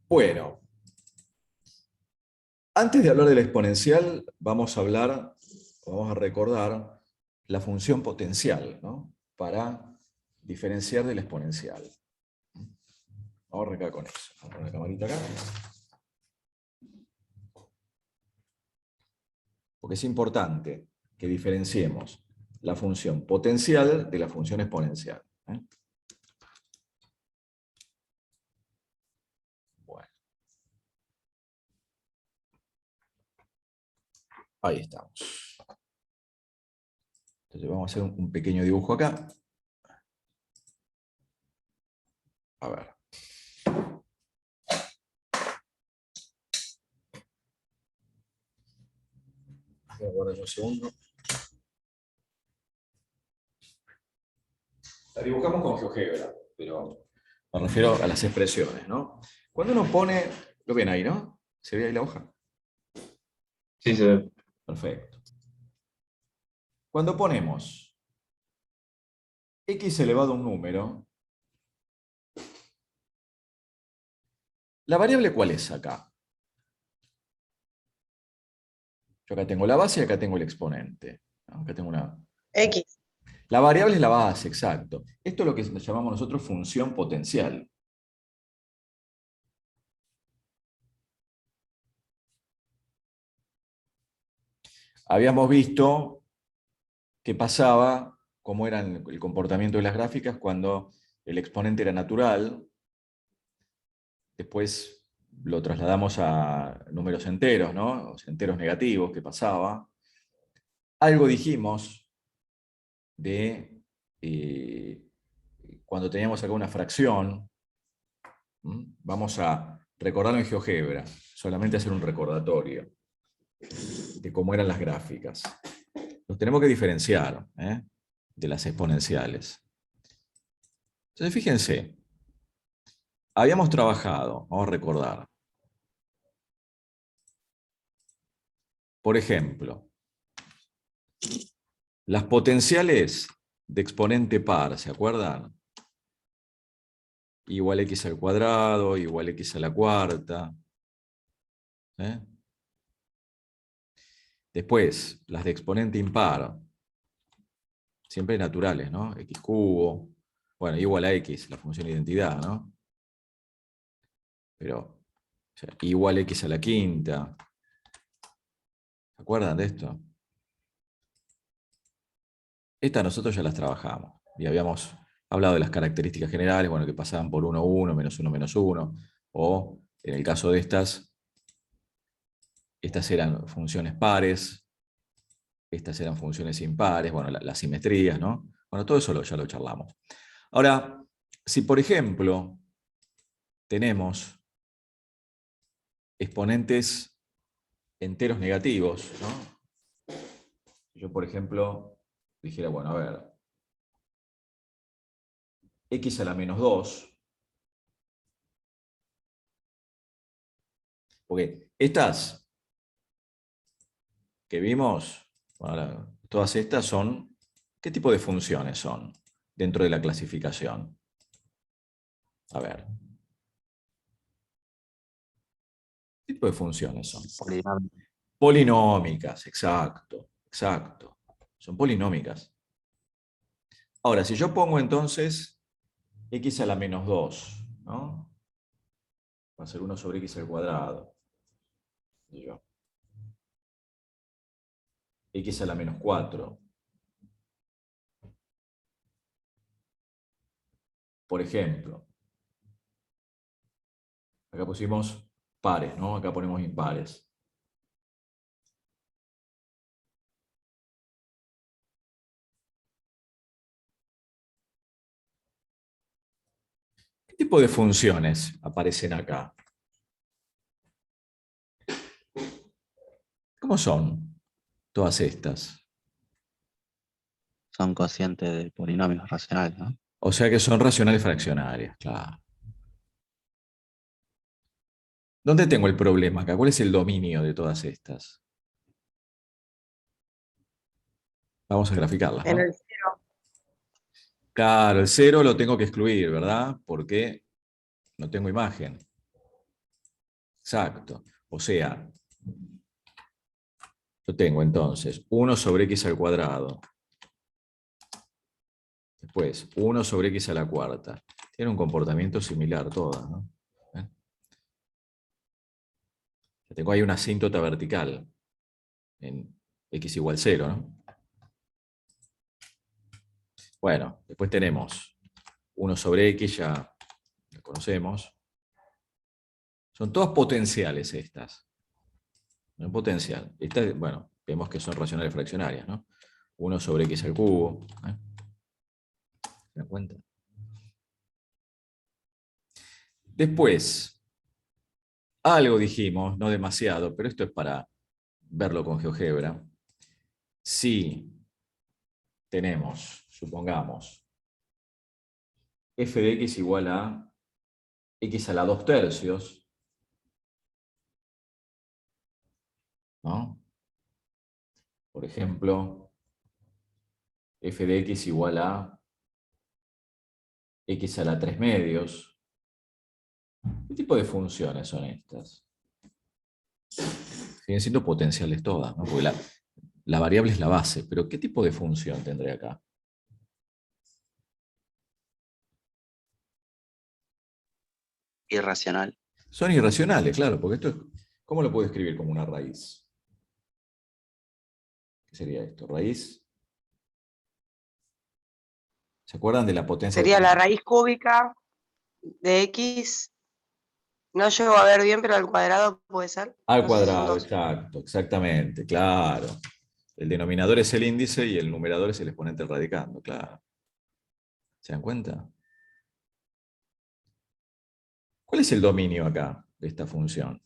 Bueno, antes de hablar de la exponencial, vamos a recordar la función potencial, ¿no? Para diferenciar de la exponencial. Vamos a arrancar con eso. Vamos a poner la camarita acá. Porque es importante que diferenciemos la función potencial de la función exponencial. Bueno, ahí estamos. Entonces vamos a hacer un pequeño dibujo acá. A ver. Voy a guardar un segundo. La dibujamos con GeoGebra, pero me refiero a las expresiones, ¿no? Cuando uno pone, lo ven ahí, ¿no? ¿Se ve ahí la hoja? Sí, se ve. Perfecto. Cuando ponemos x elevado a un número, ¿la variable cuál es acá? Yo acá tengo la base y acá tengo el exponente. Acá tengo una... X. La variable es la base, exacto. Esto es lo que llamamos nosotros función potencial. Habíamos visto qué pasaba, cómo era el comportamiento de las gráficas cuando el exponente era natural. Después lo trasladamos a números enteros, ¿no? O sea, enteros negativos, ¿qué pasaba? Algo dijimos de cuando teníamos acá una fracción. Vamos a recordarlo en GeoGebra, solamente hacer un recordatorio de cómo eran las gráficas. Los tenemos que diferenciar de las exponenciales. Entonces, fíjense, habíamos trabajado, vamos a recordar. Por ejemplo, las potenciales de exponente par, ¿se acuerdan? Igual x al cuadrado, igual x a la cuarta. ¿Eh? Después, las de exponente impar, siempre naturales, ¿no? X cubo, bueno, igual a x, la función de identidad, ¿no? Pero, o sea, igual x a la quinta. ¿Se acuerdan de esto? Estas nosotros ya las trabajamos y habíamos hablado de las características generales, bueno, que pasaban por 1, 1, menos 1, o en el caso de estas eran funciones pares, estas eran funciones impares, bueno, las simetrías, ¿no? Bueno, todo eso ya lo charlamos. Ahora, si por ejemplo tenemos exponentes enteros negativos, ¿no? Yo, por ejemplo, dijera, bueno, a ver, x a la menos 2, porque estas que vimos, bueno, todas estas son, ¿qué tipo de funciones son dentro de la clasificación? A ver, ¿qué tipo de funciones son? Polinomio. Polinómicas, exacto, exacto. Son polinómicas. Ahora, si yo pongo entonces x a la menos 2, ¿no? Va a ser 1 sobre x al cuadrado. Y yo. X a la menos 4. Por ejemplo, acá pusimos pares, ¿no? Acá ponemos impares. ¿Qué tipo de funciones aparecen acá? ¿Cómo son todas estas? Son cocientes de polinomios racionales, ¿no? O sea que son racionales fraccionarias, claro. ¿Dónde tengo el problema acá? ¿Cuál es el dominio de todas estas? Vamos a graficarlas, En ¿no? el cero. Claro, el cero lo tengo que excluir, ¿verdad? Porque no tengo imagen. Exacto. O sea, yo tengo entonces 1 sobre x al cuadrado. Después, 1 sobre x a la cuarta. Tiene un comportamiento similar todas, ¿no? Tengo ahí una asíntota vertical en x igual 0, ¿no? Bueno, después tenemos 1 sobre x, ya lo conocemos. Son todas potenciales estas. No potencial. Estas, bueno, vemos que son racionales fraccionarias, ¿no? 1 sobre x al cubo. ¿Se dan cuenta? Después, algo dijimos, no demasiado, pero esto es para verlo con GeoGebra. Si tenemos, supongamos, f de x igual a x a la 2/3, ¿no? Por ejemplo, f de x igual a x a la 3/2. ¿Qué tipo de funciones son estas? Siguen siendo potenciales todas, ¿no? Porque la variable es la base, pero ¿qué tipo de función tendré acá? Irracional. Son irracionales, claro, porque esto es, ¿cómo lo puedo escribir como una raíz? ¿Qué sería esto? Raíz. ¿Se acuerdan de la potencia Sería la determinante? raíz cúbica de x. No llego a ver bien, pero al cuadrado puede ser. Al No sé si son cuadrado, dos. exacto, exactamente, claro. El denominador es el índice y el numerador es el exponente radicando, claro. ¿Se dan cuenta? ¿Cuál es el dominio acá de esta función?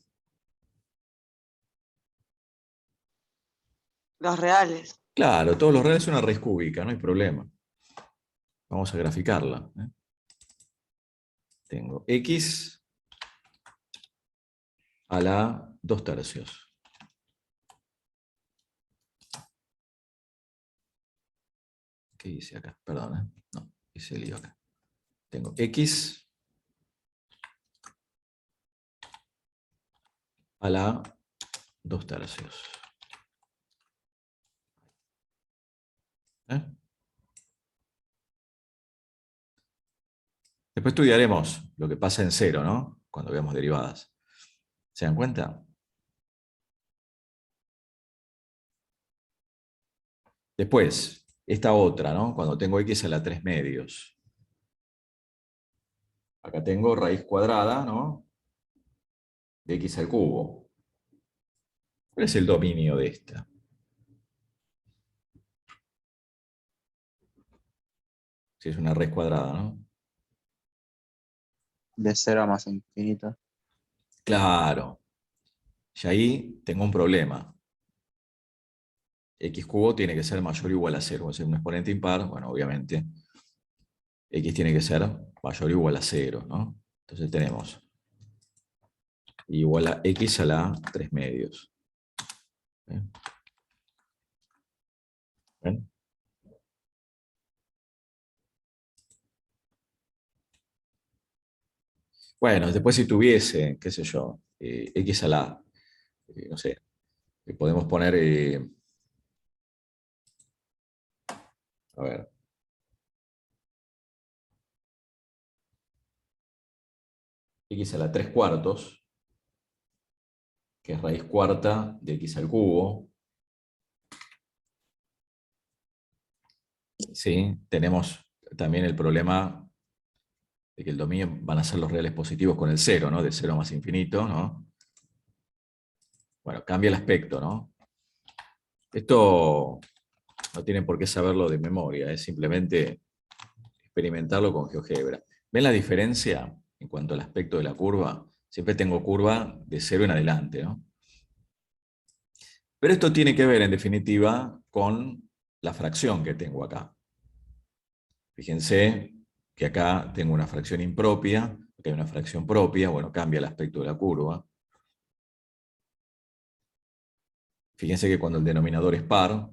Los reales. Claro, todos los reales son una raíz cúbica, no hay problema. Vamos a graficarla. Tengo x a la 2/3. ¿Qué hice acá? Perdón, ¿eh? No, hice el lío acá. Tengo x a la 2/3. ¿Eh? Después estudiaremos lo que pasa en cero, ¿no? Cuando veamos derivadas. ¿Se dan cuenta? Después, esta otra, ¿no? Cuando tengo x a la 3/2. Acá tengo raíz cuadrada, ¿no? De x al cubo. ¿Cuál es el dominio de esta? Si es una raíz cuadrada, ¿no? De 0 a más infinito. Claro. Y ahí tengo un problema. X cubo tiene que ser mayor o igual a 0. Va a ser un exponente impar, bueno, obviamente. X tiene que ser mayor o igual a 0, ¿no? Entonces tenemos igual a x a la 3/2. ¿Bien? ¿Bien? Bueno, después si tuviese, qué sé yo, x a la, no sé, podemos poner, a ver, x a la 3/4, que es raíz cuarta de x al cubo. Sí, tenemos también el problema de que el dominio van a ser los reales positivos con el 0, ¿no? De 0 más infinito, ¿no? Bueno, cambia el aspecto, ¿no? Esto no tienen por qué saberlo de memoria, es simplemente experimentarlo con GeoGebra. ¿Ven la diferencia en cuanto al aspecto de la curva? Siempre tengo curva de 0 en adelante, ¿no? Pero esto tiene que ver, en definitiva, con la fracción que tengo acá. Fíjense que acá tengo una fracción impropia, acá hay una fracción propia, bueno, cambia el aspecto de la curva. Fíjense que cuando el denominador es par,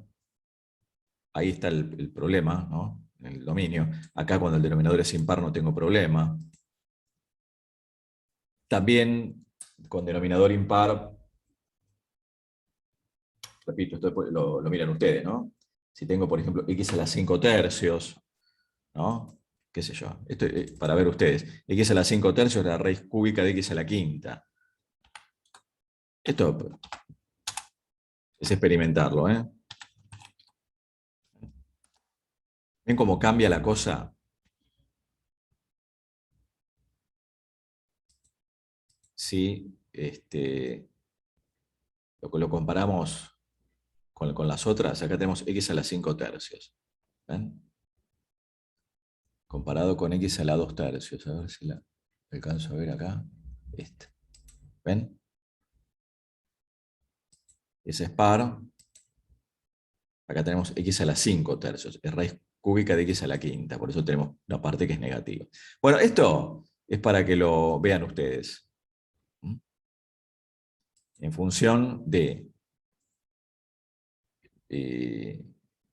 ahí está el problema, ¿no? El dominio. Acá cuando el denominador es impar no tengo problema. También con denominador impar, repito, esto lo miran ustedes, ¿no? Si tengo, por ejemplo, x a la 5 tercios, ¿no? ¿Qué sé yo? Esto es para ver ustedes. X a la 5 tercios es la raíz cúbica de x a la quinta. Esto es experimentarlo, ¿eh? ¿Ven cómo cambia la cosa? Si lo comparamos con las otras, acá tenemos x a la 5 tercios. ¿Ven? Comparado con x a la 2 tercios. A ver si la alcanzo a ver acá. ¿Ven? Ese es par. Acá tenemos x a la 5 tercios. Es raíz cúbica de x a la quinta. Por eso tenemos una parte que es negativa. Bueno, esto es para que lo vean ustedes. En función de que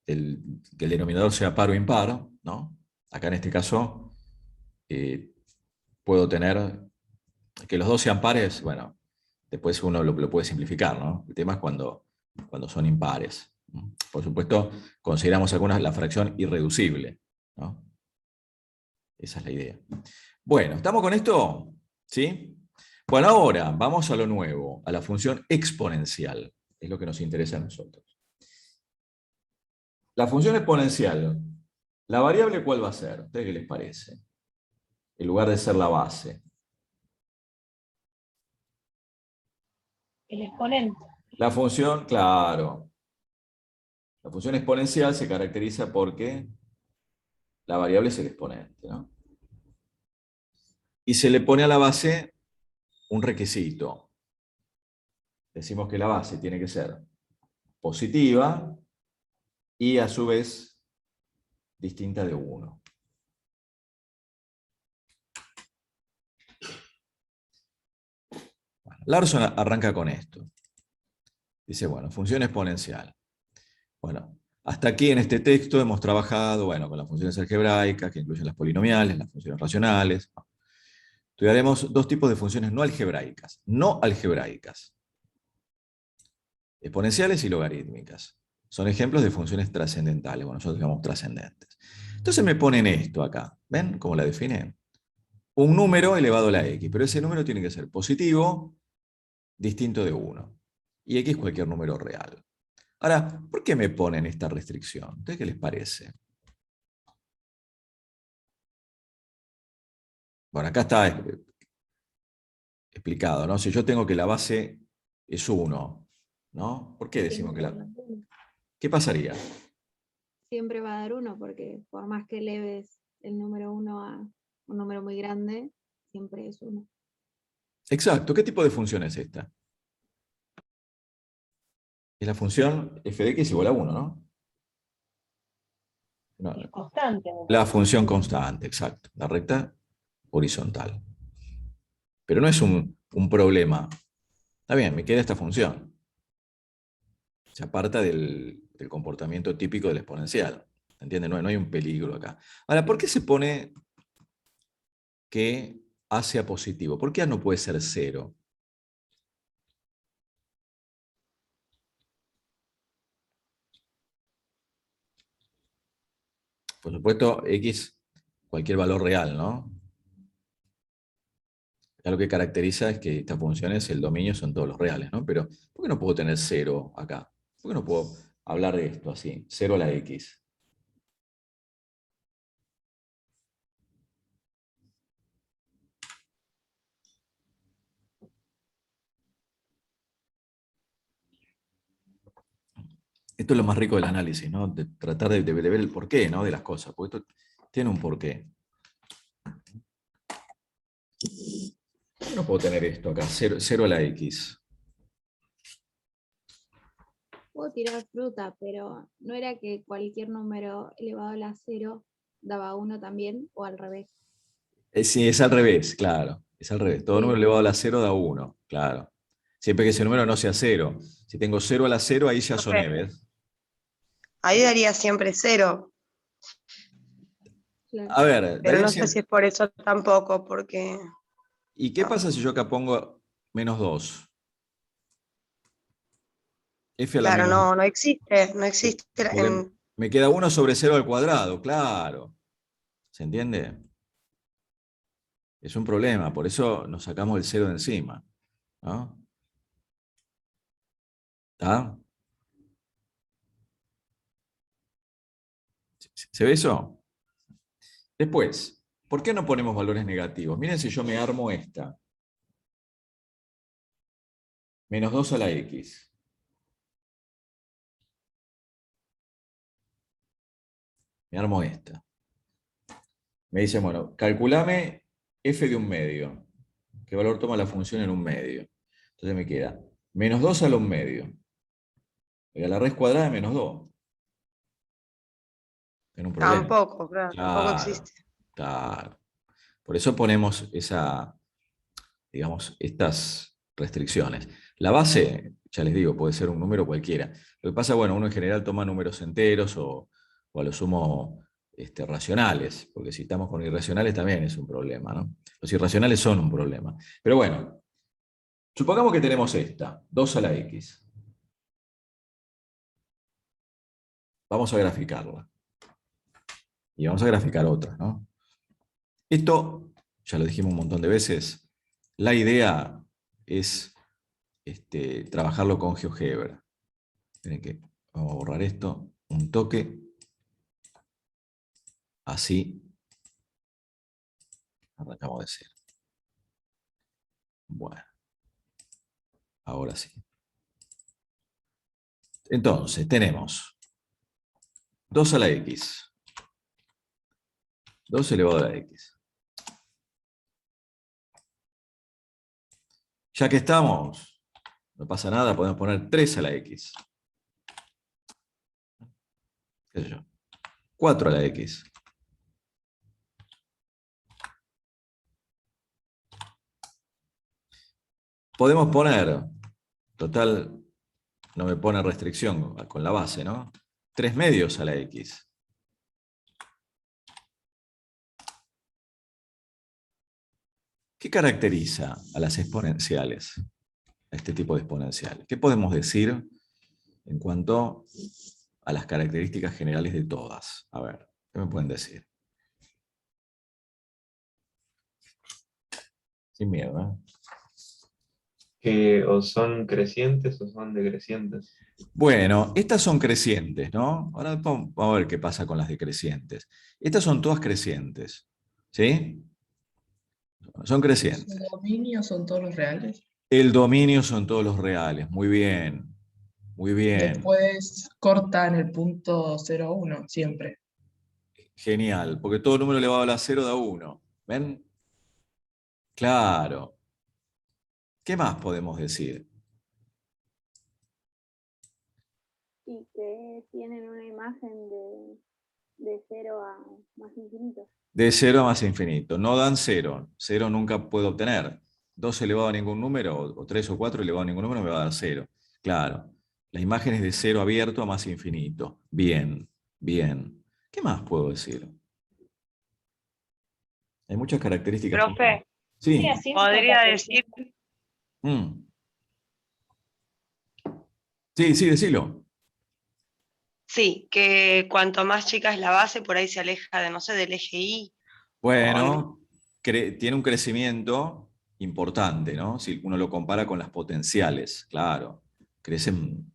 el denominador sea par o impar, ¿no? Acá en este caso puedo tener que los dos sean pares, bueno, después uno lo puede simplificar, ¿no? El tema es cuando son impares. Por supuesto, consideramos algunas la fracción irreducible, ¿no? Esa es la idea. Bueno, ¿estamos con esto? ¿Sí? Bueno, ahora vamos a lo nuevo, a la función exponencial. Es lo que nos interesa a nosotros. La función exponencial, ¿la variable cuál va a ser? ¿A ustedes qué les parece? En lugar de ser la base. El exponente. La función, claro. La función exponencial se caracteriza porque la variable es el exponente, ¿no? Y se le pone a la base un requisito. Decimos que la base tiene que ser positiva y a su vez distinta de 1. Bueno, Larson arranca con esto. Dice, bueno, función exponencial. Bueno, hasta aquí en este texto hemos trabajado, bueno, con las funciones algebraicas, que incluyen las polinomiales, las funciones racionales. Estudiaremos dos tipos de funciones no algebraicas. No algebraicas. Exponenciales y logarítmicas. Son ejemplos de funciones trascendentales. Bueno, nosotros llamamos trascendentes. Entonces me ponen esto acá. ¿Ven cómo la definen? Un número elevado a la x, pero ese número tiene que ser positivo, distinto de 1. Y x cualquier número real. Ahora, ¿por qué me ponen esta restricción? ¿A ustedes qué les parece? Bueno, acá está explicado, ¿no? Si yo tengo que la base es 1, ¿no? ¿Por qué decimos que la... ¿Qué pasaría? Siempre va a dar 1, porque por más que eleves el número 1 a un número muy grande, siempre es 1. Exacto, ¿qué tipo de función es esta? Es la función f de x igual a 1, ¿no? Es constante. La función constante, exacto. La recta horizontal. Pero no es un problema. Está bien, me queda esta función. Se aparta del comportamiento típico del exponencial. ¿Entienden? No hay un peligro acá. Ahora, ¿por qué se pone que A sea positivo? ¿Por qué A no puede ser 0? Por supuesto, x, cualquier valor real, ¿no? Ya lo que caracteriza es que estas funciones, el dominio son todos los reales, ¿no? Pero, ¿por qué no puedo tener 0 acá? ¿Por qué no puedo hablar de esto así? 0 a la x. Esto es lo más rico del análisis, ¿no? De tratar de ver el porqué, ¿no? De las cosas, porque esto tiene un porqué. ¿Por qué no puedo tener esto acá? 0 a la x. Puedo tirar fruta, pero ¿no era que cualquier número elevado a la 0 daba 1 también, o al revés? Sí, es al revés, claro. Es al revés. Todo Sí. número elevado a la 0 da 1, claro. Siempre que ese número no sea 0. Si tengo 0 a la 0, ahí ya soné, ¿ves? Ahí daría siempre 0, Claro. A ver, pero daría no sé si es por eso tampoco, porque ¿y qué no. pasa si yo acá pongo menos 2. F a la Claro, menos no existe, no existe. porque me queda 1 sobre 0 al cuadrado, claro. ¿Se entiende? Es un problema, por eso nos sacamos el 0 de encima, ¿no? ¿Está? ¿Se ve eso? Después, ¿por qué no ponemos valores negativos? Miren si yo me armo esta. Menos 2 a la x. Me armo esta. Me dicen, bueno, calculame f de un medio. ¿Qué valor toma la función en un medio? Entonces me queda menos 2 a la un medio. Y a la raíz cuadrada de menos 2. Tiene un problema. Tampoco, claro, tampoco Claro, existe. claro. Por eso ponemos digamos, estas restricciones. La base, ya les digo, puede ser un número cualquiera. Lo que pasa, bueno, uno en general toma números enteros o a lo sumo racionales, porque si estamos con irracionales también es un problema, ¿no? Los irracionales son un problema. Pero bueno, supongamos que tenemos esta, 2 a la x. Vamos a graficarla. Y vamos a graficar otra, ¿no? Esto, ya lo dijimos un montón de veces, la idea es trabajarlo con GeoGebra. Tienen que, vamos a borrar esto, un toque, así, arrancamos de cero. Bueno, ahora sí. Entonces, tenemos 2 a la x, 2 elevado a la x. Ya que estamos, no pasa nada, podemos poner 3 a la x. ¿Qué sé yo? 4 a la x. Podemos poner, total, no me pone restricción con la base, ¿no? 3 medios a la x. ¿Qué caracteriza a las exponenciales? A este tipo de exponenciales. ¿Qué podemos decir en cuanto a las características generales de todas? A ver, ¿qué me pueden decir? Sin miedo, ¿eh? Que o son crecientes o son decrecientes. Bueno, estas son crecientes, ¿no? Ahora vamos a ver qué pasa con las decrecientes. Estas son todas crecientes, ¿sí? Son crecientes. ¿Los dominios son todos los reales? El dominio son todos los reales. Muy bien, muy bien. Después corta en el punto 0,1 siempre. Genial, porque todo número elevado a la 0 da 1. ¿Ven? Claro. ¿Qué más podemos decir? Y que tienen una imagen de 0 a más infinito. De 0 a más infinito. No dan 0. 0 nunca puedo obtener. 2 elevado a ningún número, o 3 o 4 elevado a ningún número me va a dar 0. Claro. La imagen es de 0 abierto a más infinito. Bien, bien. ¿Qué más puedo decir? Hay muchas características. Profe, Sí. podría decir, Mm. Sí, sí, decilo. sí, que cuanto más chica es la base, por ahí se aleja de, no sé, del eje Y. Bueno, tiene un crecimiento importante, ¿no? Si uno lo compara con las potenciales, claro. Crecen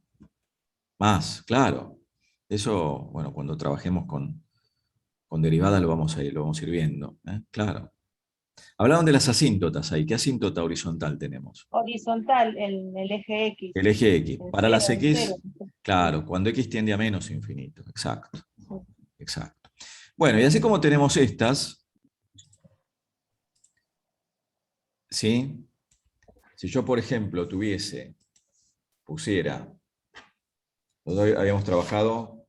más, claro. Eso, bueno, cuando trabajemos con derivadas lo vamos a ir viendo, ¿eh? Claro. Hablaban de las asíntotas ahí. ¿Qué asíntota horizontal tenemos? Horizontal, el eje X. El eje X. El Para las cero, el X, cero. claro, cuando X tiende a menos infinito. Exacto. Exacto. Bueno, y así como tenemos estas, ¿sí? Si yo, por ejemplo, pusiera, nosotros habíamos trabajado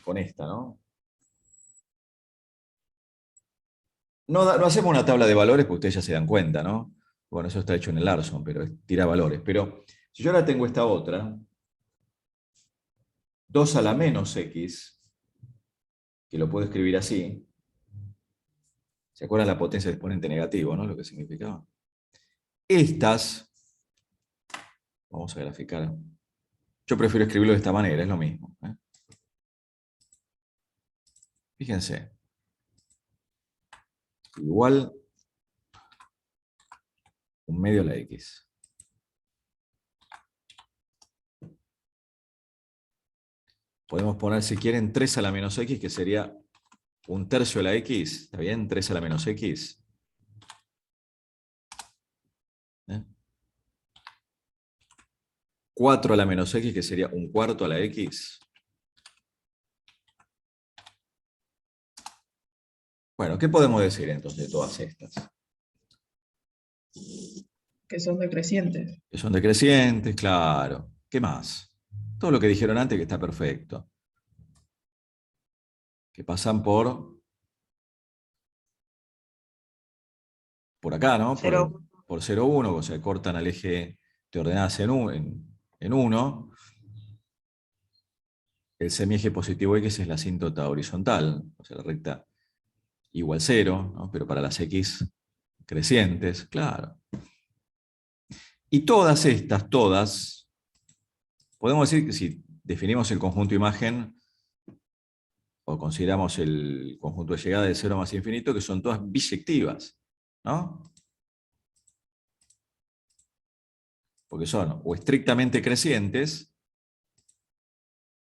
con esta, ¿no? No hacemos una tabla de valores, porque ustedes ya se dan cuenta, ¿no? Bueno, eso está hecho en el Larson, pero tira valores. Pero si yo ahora tengo esta otra, 2 a la menos x, que lo puedo escribir así. ¿Se acuerdan la potencia de exponente negativo, no? Lo que significaba. Estas Vamos a graficar. Yo prefiero escribirlo de esta manera, es lo mismo. Fíjense. Igual 1/2 a la X. Podemos poner, si quieren, 3 a la menos X, que sería 1/3 a la X. ¿Está bien? 3 a la menos X. 4 a la menos X, que sería 1/4 a la X. Bueno, ¿qué podemos decir entonces de todas estas? Que son decrecientes. Que son decrecientes, claro. ¿Qué más? Todo lo que dijeron antes que está perfecto. Que pasan por acá, ¿no? Por 0,1, o sea, cortan al eje de ordenadas en 1. El semieje positivo X es la asíntota horizontal, o sea, la recta igual 0, ¿no? Pero para las X crecientes, claro. Y todas estas, podemos decir que si definimos el conjunto imagen, o consideramos el conjunto de llegada de 0 más infinito, que son todas biyectivas, ¿no? Porque son o estrictamente crecientes,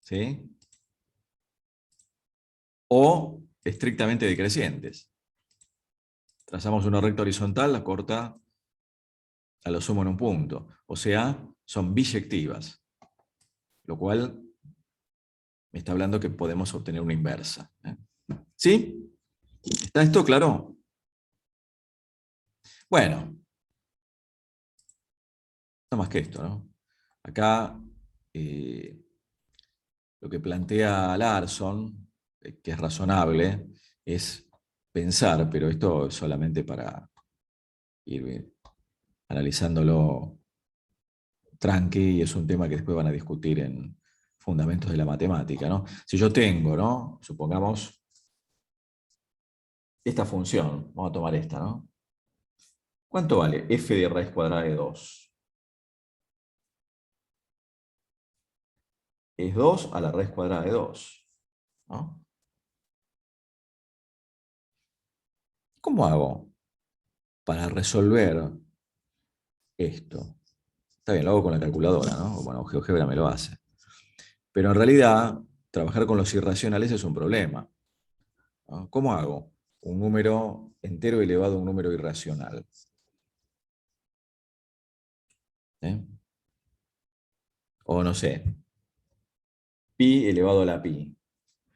¿sí? O estrictamente decrecientes. Trazamos una recta horizontal, la corta a lo sumo en un punto. O sea, son biyectivas. Lo cual me está hablando que podemos obtener una inversa. ¿Sí? ¿Está esto claro? Bueno. No más que esto, ¿no? Acá lo que plantea Larson, que es razonable, es pensar, pero esto es solamente para ir analizándolo tranqui, y es un tema que después van a discutir en fundamentos de la matemática, ¿no? Si yo tengo, ¿no? Supongamos esta función, vamos a tomar esta, ¿no? ¿Cuánto vale f de raíz cuadrada de 2? Es 2 a la raíz cuadrada de 2, ¿no? ¿Cómo hago para resolver esto? Está bien, lo hago con la calculadora, ¿no? Bueno, GeoGebra me lo hace. Pero en realidad, trabajar con los irracionales es un problema, ¿no? ¿Cómo hago un número entero elevado a un número irracional? O no sé, pi elevado a la pi.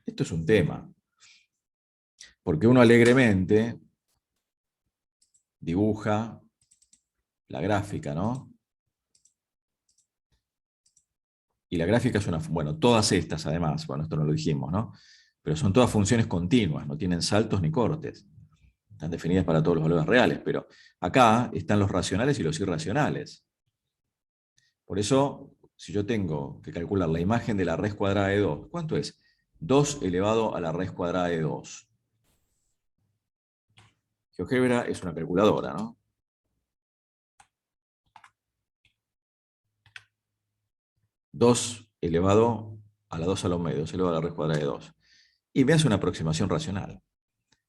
Esto es un tema. Porque uno alegremente dibuja la gráfica, ¿no? Y la gráfica es una... Bueno, todas estas además, bueno, esto no lo dijimos, ¿no? Pero son todas funciones continuas, no tienen saltos ni cortes. Están definidas para todos los valores reales, pero acá están los racionales y los irracionales. Por eso, si yo tengo que calcular la imagen de la raíz cuadrada de 2, ¿cuánto es? 2 elevado a la raíz cuadrada de 2. GeoGebra es una calculadora, ¿no? Dos elevado a la 2 a los medios, 2 elevado a la raíz cuadrada de 2. Y me hace una aproximación racional.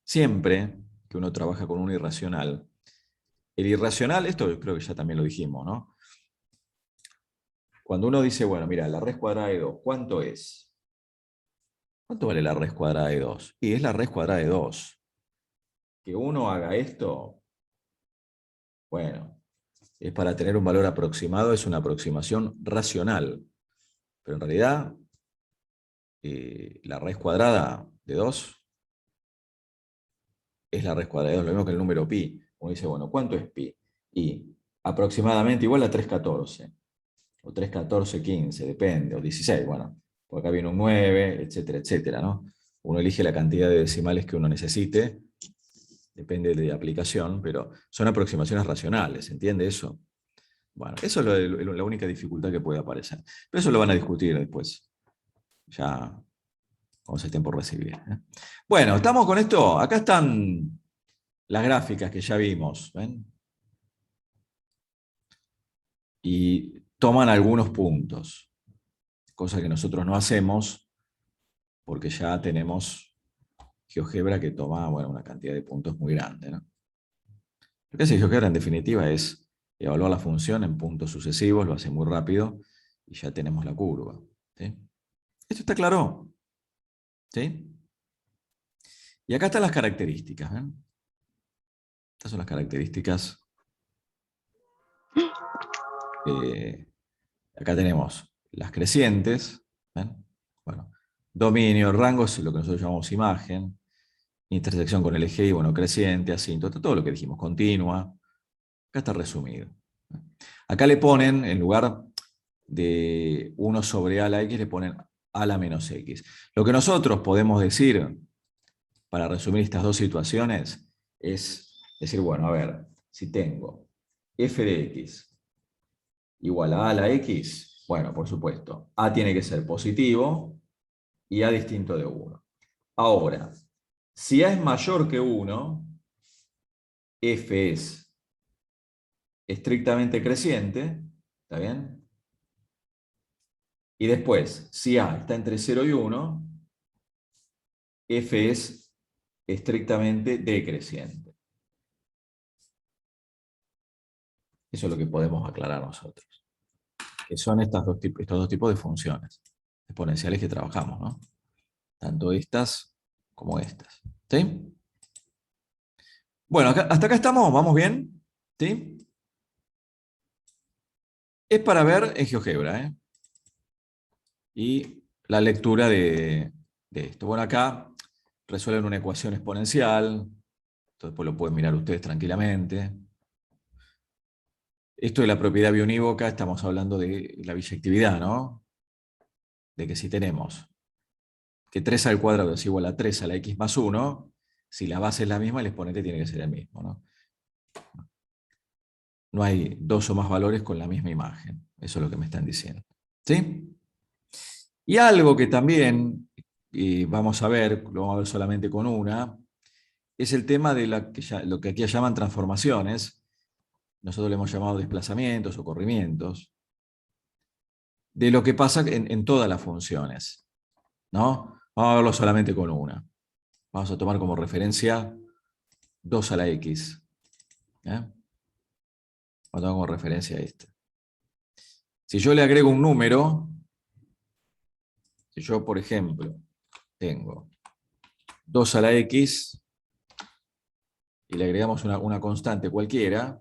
Siempre que uno trabaja con un irracional, el irracional, esto creo que ya también lo dijimos, ¿no? Cuando uno dice, bueno, mira, la raíz cuadrada de 2, ¿cuánto es? ¿Cuánto vale la raíz cuadrada de 2? Y es la raíz cuadrada de 2. Que uno haga esto, bueno, es para tener un valor aproximado, es una aproximación racional. Pero en realidad, la raíz cuadrada de 2 es la raíz cuadrada de 2, lo mismo que el número pi. Uno dice, bueno, ¿cuánto es pi? Y aproximadamente igual a 314. O 314,15, depende, o 16, bueno, por acá viene un 9, etcétera, etcétera, ¿no? Uno elige la cantidad de decimales que uno necesite, depende de la aplicación, pero son aproximaciones racionales, ¿entiende eso? Bueno, eso es la única dificultad que puede aparecer. Pero eso lo van a discutir después, ya cuando se estén por recibir. Bueno, ¿estamos con esto? Acá están las gráficas que ya vimos, ¿ven? Y toman algunos puntos, cosa que nosotros no hacemos porque ya tenemos GeoGebra que toma, bueno, una cantidad de puntos muy grande, ¿no? Lo que hace GeoGebra en definitiva es evaluar la función en puntos sucesivos, lo hace muy rápido y ya tenemos la curva, ¿sí? ¿Esto está claro? ¿Sí? Y acá están las características, ¿ven? Estas son las características. Acá tenemos las crecientes, ¿ven? Bueno, dominio, rango es lo que nosotros llamamos imagen, intersección con el eje y, bueno, creciente, asíntota, todo lo que dijimos, continua. Acá está resumido. Acá le ponen, en lugar de 1 sobre a la x, le ponen a la menos x. Lo que nosotros podemos decir, para resumir estas dos situaciones, es decir, bueno, a ver, si tengo f de x igual a la x, bueno, por supuesto, a tiene que ser positivo y a distinto de 1. Ahora, si a es mayor que 1, f es estrictamente creciente, ¿está bien? Y después, si a está entre 0 y 1, f es estrictamente decreciente. Eso es lo que podemos aclarar nosotros. Que son estos dos tipos de funciones exponenciales que trabajamos, ¿no? Tanto estas como estas. ¿Sí? Bueno, hasta acá estamos, ¿vamos bien? ¿Sí? Es para ver en GeoGebra, ¿eh? Y la lectura de esto. Bueno, acá resuelven una ecuación exponencial, después lo pueden mirar ustedes tranquilamente. Esto de la propiedad biunívoca, estamos hablando de la biyectividad, ¿no? De que si tenemos que 3 al cuadrado es igual a 3 a la x más 1, si la base es la misma, el exponente tiene que ser el mismo, ¿no? No hay dos o más valores con la misma imagen. Eso es lo que me están diciendo. ¿Sí? Y algo que también vamos a ver, lo vamos a ver solamente con una, es el tema de lo que aquí llaman transformaciones. Nosotros le hemos llamado desplazamientos o corrimientos. De lo que pasa en todas las funciones, ¿no? Vamos a verlo solamente con una. Vamos a tomar como referencia 2 a la x. Vamos a tomar como referencia esta. Si yo le agrego un número, si yo, por ejemplo, tengo 2 a la x y le agregamos una constante cualquiera,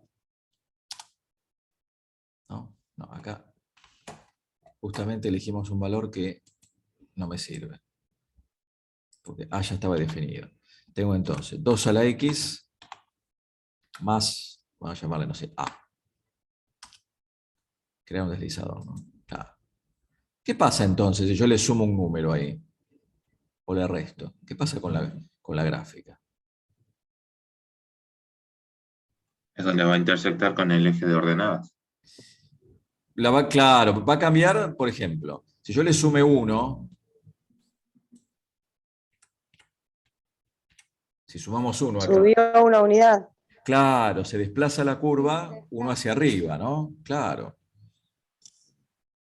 no, acá justamente elegimos un valor que no me sirve, porque a ya estaba definido. Tengo entonces 2 a la x más, vamos a llamarle, no sé, a. Crear un deslizador, ¿no? Claro. ¿Qué pasa entonces si yo le sumo un número ahí? O le resto. ¿Qué pasa con la gráfica? Es donde va a intersectar con el eje de ordenadas. Claro, va a cambiar, por ejemplo, si yo le sume 1, si sumamos 1 acá, Subió una unidad. claro, se desplaza la curva 1 hacia arriba, ¿no? Claro.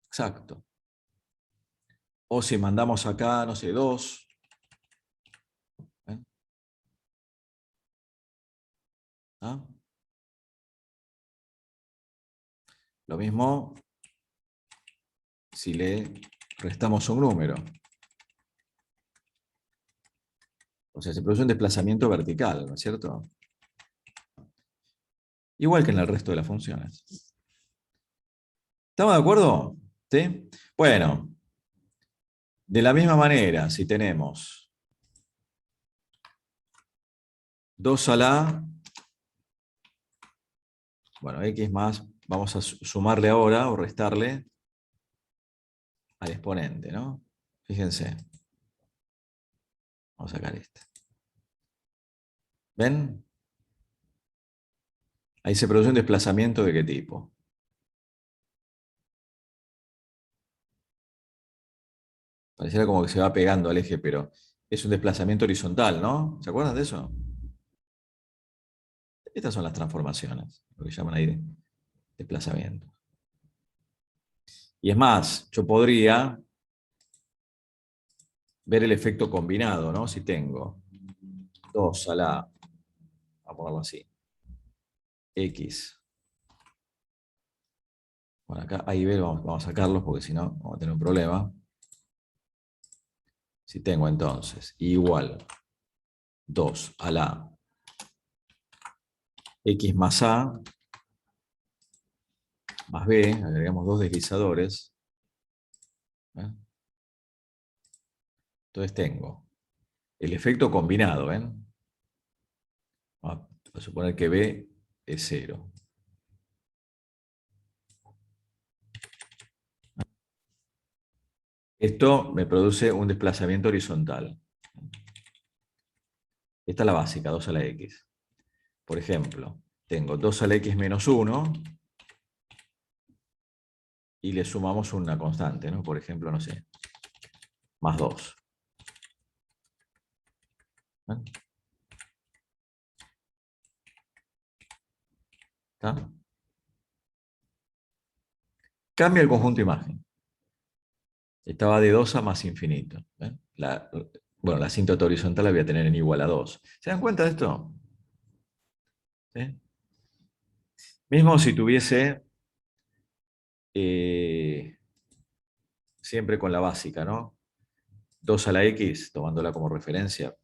Exacto. O si mandamos acá, no sé, 2. ¿Ah? Lo mismo si le restamos un número. O sea, se produce un desplazamiento vertical, ¿no es cierto? Igual que en el resto de las funciones. ¿Estamos de acuerdo? ¿Sí? Bueno, de la misma manera, si tenemos 2 a la, bueno, x más, vamos a sumarle ahora o restarle al exponente, ¿no? Fíjense. Vamos a sacar este. ¿Ven? Ahí se produce un desplazamiento ¿de qué tipo? Pareciera como que se va pegando al eje, pero es un desplazamiento horizontal, ¿no? ¿Se acuerdan de eso? Estas son las transformaciones, lo que llaman ahí desplazamiento. Y es más, yo podría ver el efecto combinado, ¿no? Si tengo 2 a la, vamos a ponerlo así, x. Bueno, acá A y B vamos a sacarlos porque si no vamos a tener un problema. Si tengo entonces igual 2 a la x más a más b, agregamos 2 deslizadores. ¿Eh? Entonces tengo el efecto combinado, ¿ven? Vamos a suponer que b es 0. Esto me produce un desplazamiento horizontal. Esta es la básica, 2 a la x. Por ejemplo, tengo 2 a la x menos 1 y le sumamos una constante, ¿no? Por ejemplo, no sé, más 2. ¿Está? Cambia el conjunto imagen. Estaba de 2 a más infinito. ¿Eh? Bueno, la asíntota horizontal la voy a tener en igual a 2. ¿Se dan cuenta de esto? ¿Sí? Mismo si tuviese siempre con la básica, ¿no? 2 a la x, tomándola como referencia.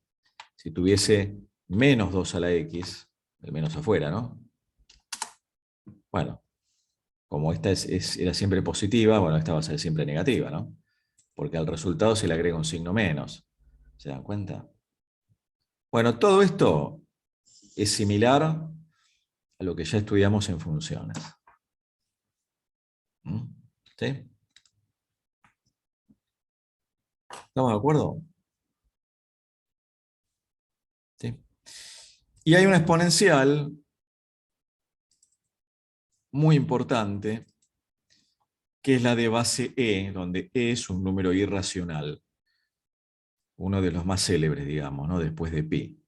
Si tuviese menos 2 a la x, el menos afuera, ¿no? Bueno, como esta era siempre positiva, bueno, esta va a ser siempre negativa, ¿no? Porque al resultado se le agrega un signo menos. ¿Se dan cuenta? Bueno, todo esto es similar a lo que ya estudiamos en funciones. ¿Sí? ¿Estamos de acuerdo? ¿Sí? Y hay una exponencial muy importante, que es la de base E, donde E es un número irracional. Uno de los más célebres, digamos, ¿no? Después de pi.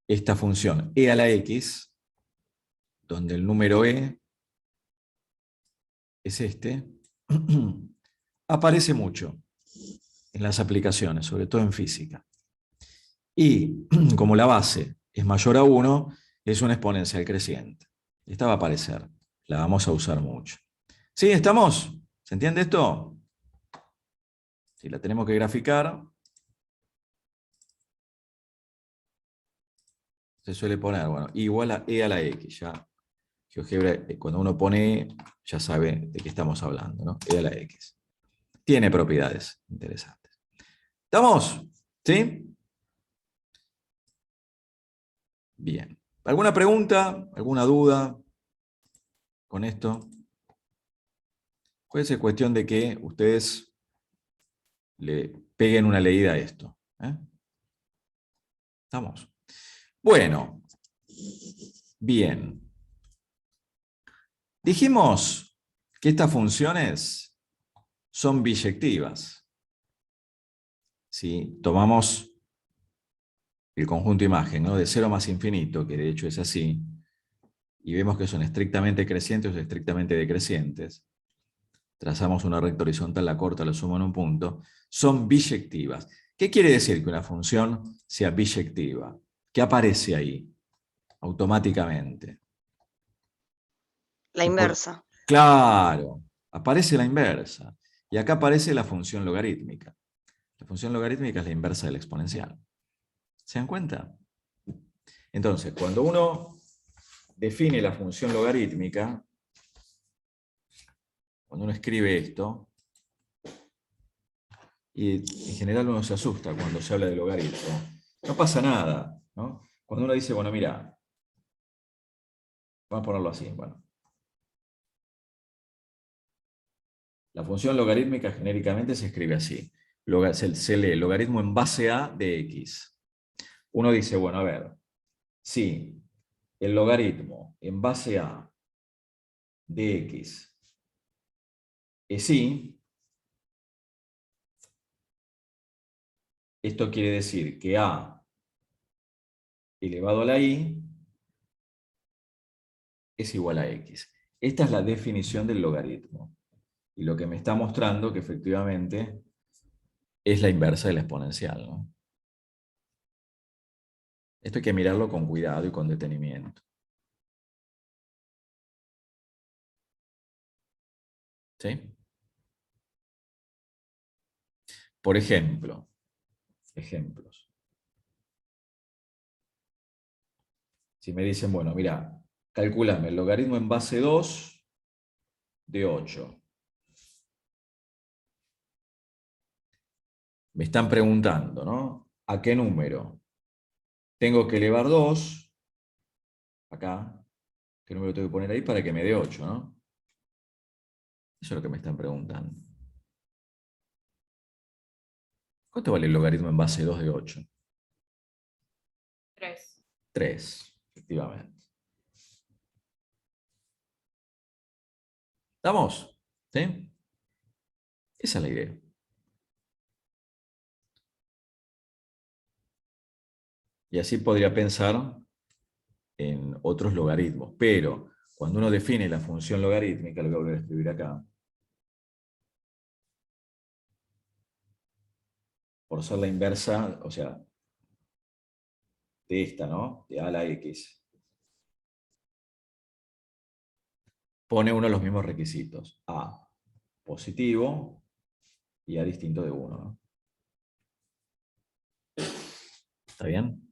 Esta función e a la x, donde el número e es este, aparece mucho en las aplicaciones, sobre todo en física. Y como la base es mayor a 1, es una exponencial creciente. Esta va a aparecer, la vamos a usar mucho. ¿Sí? ¿Estamos? ¿Se entiende esto? Si la tenemos que graficar, se suele poner, bueno, igual a e a la x, ya. GeoGebra, cuando uno pone E, ya sabe de qué estamos hablando, ¿no? E a la x. Tiene propiedades interesantes. ¿Estamos? ¿Sí? Bien. ¿Alguna pregunta? ¿Alguna duda con esto? Puede ser cuestión de que ustedes le peguen una leída a esto. ¿Eh? ¿Estamos? Bueno. Bien. Dijimos que estas funciones son biyectivas. Si tomamos el conjunto imagen, ¿no? De 0 más infinito, que de hecho es así, y vemos que son estrictamente crecientes o estrictamente decrecientes, trazamos una recta horizontal, la corta, la suma en un punto, son biyectivas. ¿Qué quiere decir que una función sea biyectiva? ¿Qué aparece ahí automáticamente? La inversa. Claro, aparece la inversa. Y acá aparece la función logarítmica. La función logarítmica es la inversa del exponencial. ¿Se dan cuenta? Entonces, cuando uno define la función logarítmica, cuando uno escribe esto, y en general uno se asusta cuando se habla de logaritmo, no pasa nada, ¿no? Cuando uno dice, bueno, mira, vamos a ponerlo así, bueno. La función logarítmica genéricamente se escribe así. Se lee logaritmo en base a de x. Uno dice, bueno, a ver, si el logaritmo en base a de x es y, esto quiere decir que a elevado a la i es igual a x. Esta es la definición del logaritmo. Y lo que me está mostrando que efectivamente es la inversa de la exponencial, ¿no? Esto hay que mirarlo con cuidado y con detenimiento. ¿Sí? Por ejemplo, ejemplos. Si me dicen, bueno, mira, calculame el logaritmo en base 2 de 8. Me están preguntando, ¿no? ¿A qué número tengo que elevar 2? Acá. ¿Qué número tengo que poner ahí para que me dé 8, ¿no? Eso es lo que me están preguntando. ¿Cuánto vale el logaritmo en base 2 de 8? 3. 3, efectivamente. ¿Estamos? ¿Sí? Esa es la idea. Y así podría pensar en otros logaritmos. Pero cuando uno define la función logarítmica, lo voy a volver a escribir acá, por ser la inversa, o sea, de esta, ¿no? De a a la x. Pone uno de los mismos requisitos. A positivo y a distinto de 1, ¿no? ¿Está bien?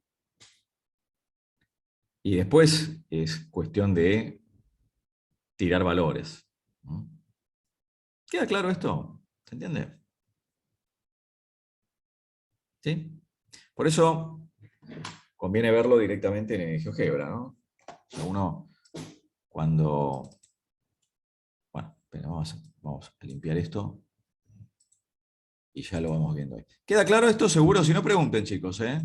Y después es cuestión de tirar valores. ¿No? ¿Queda claro esto? ¿Se entiende? ¿Sí? Por eso conviene verlo directamente en GeoGebra, ¿no? O sea, uno cuando... Bueno, espera, vamos a limpiar esto y ya lo vamos viendo ahí. ¿Queda claro esto? Seguro, si no pregunten, chicos, ¿eh?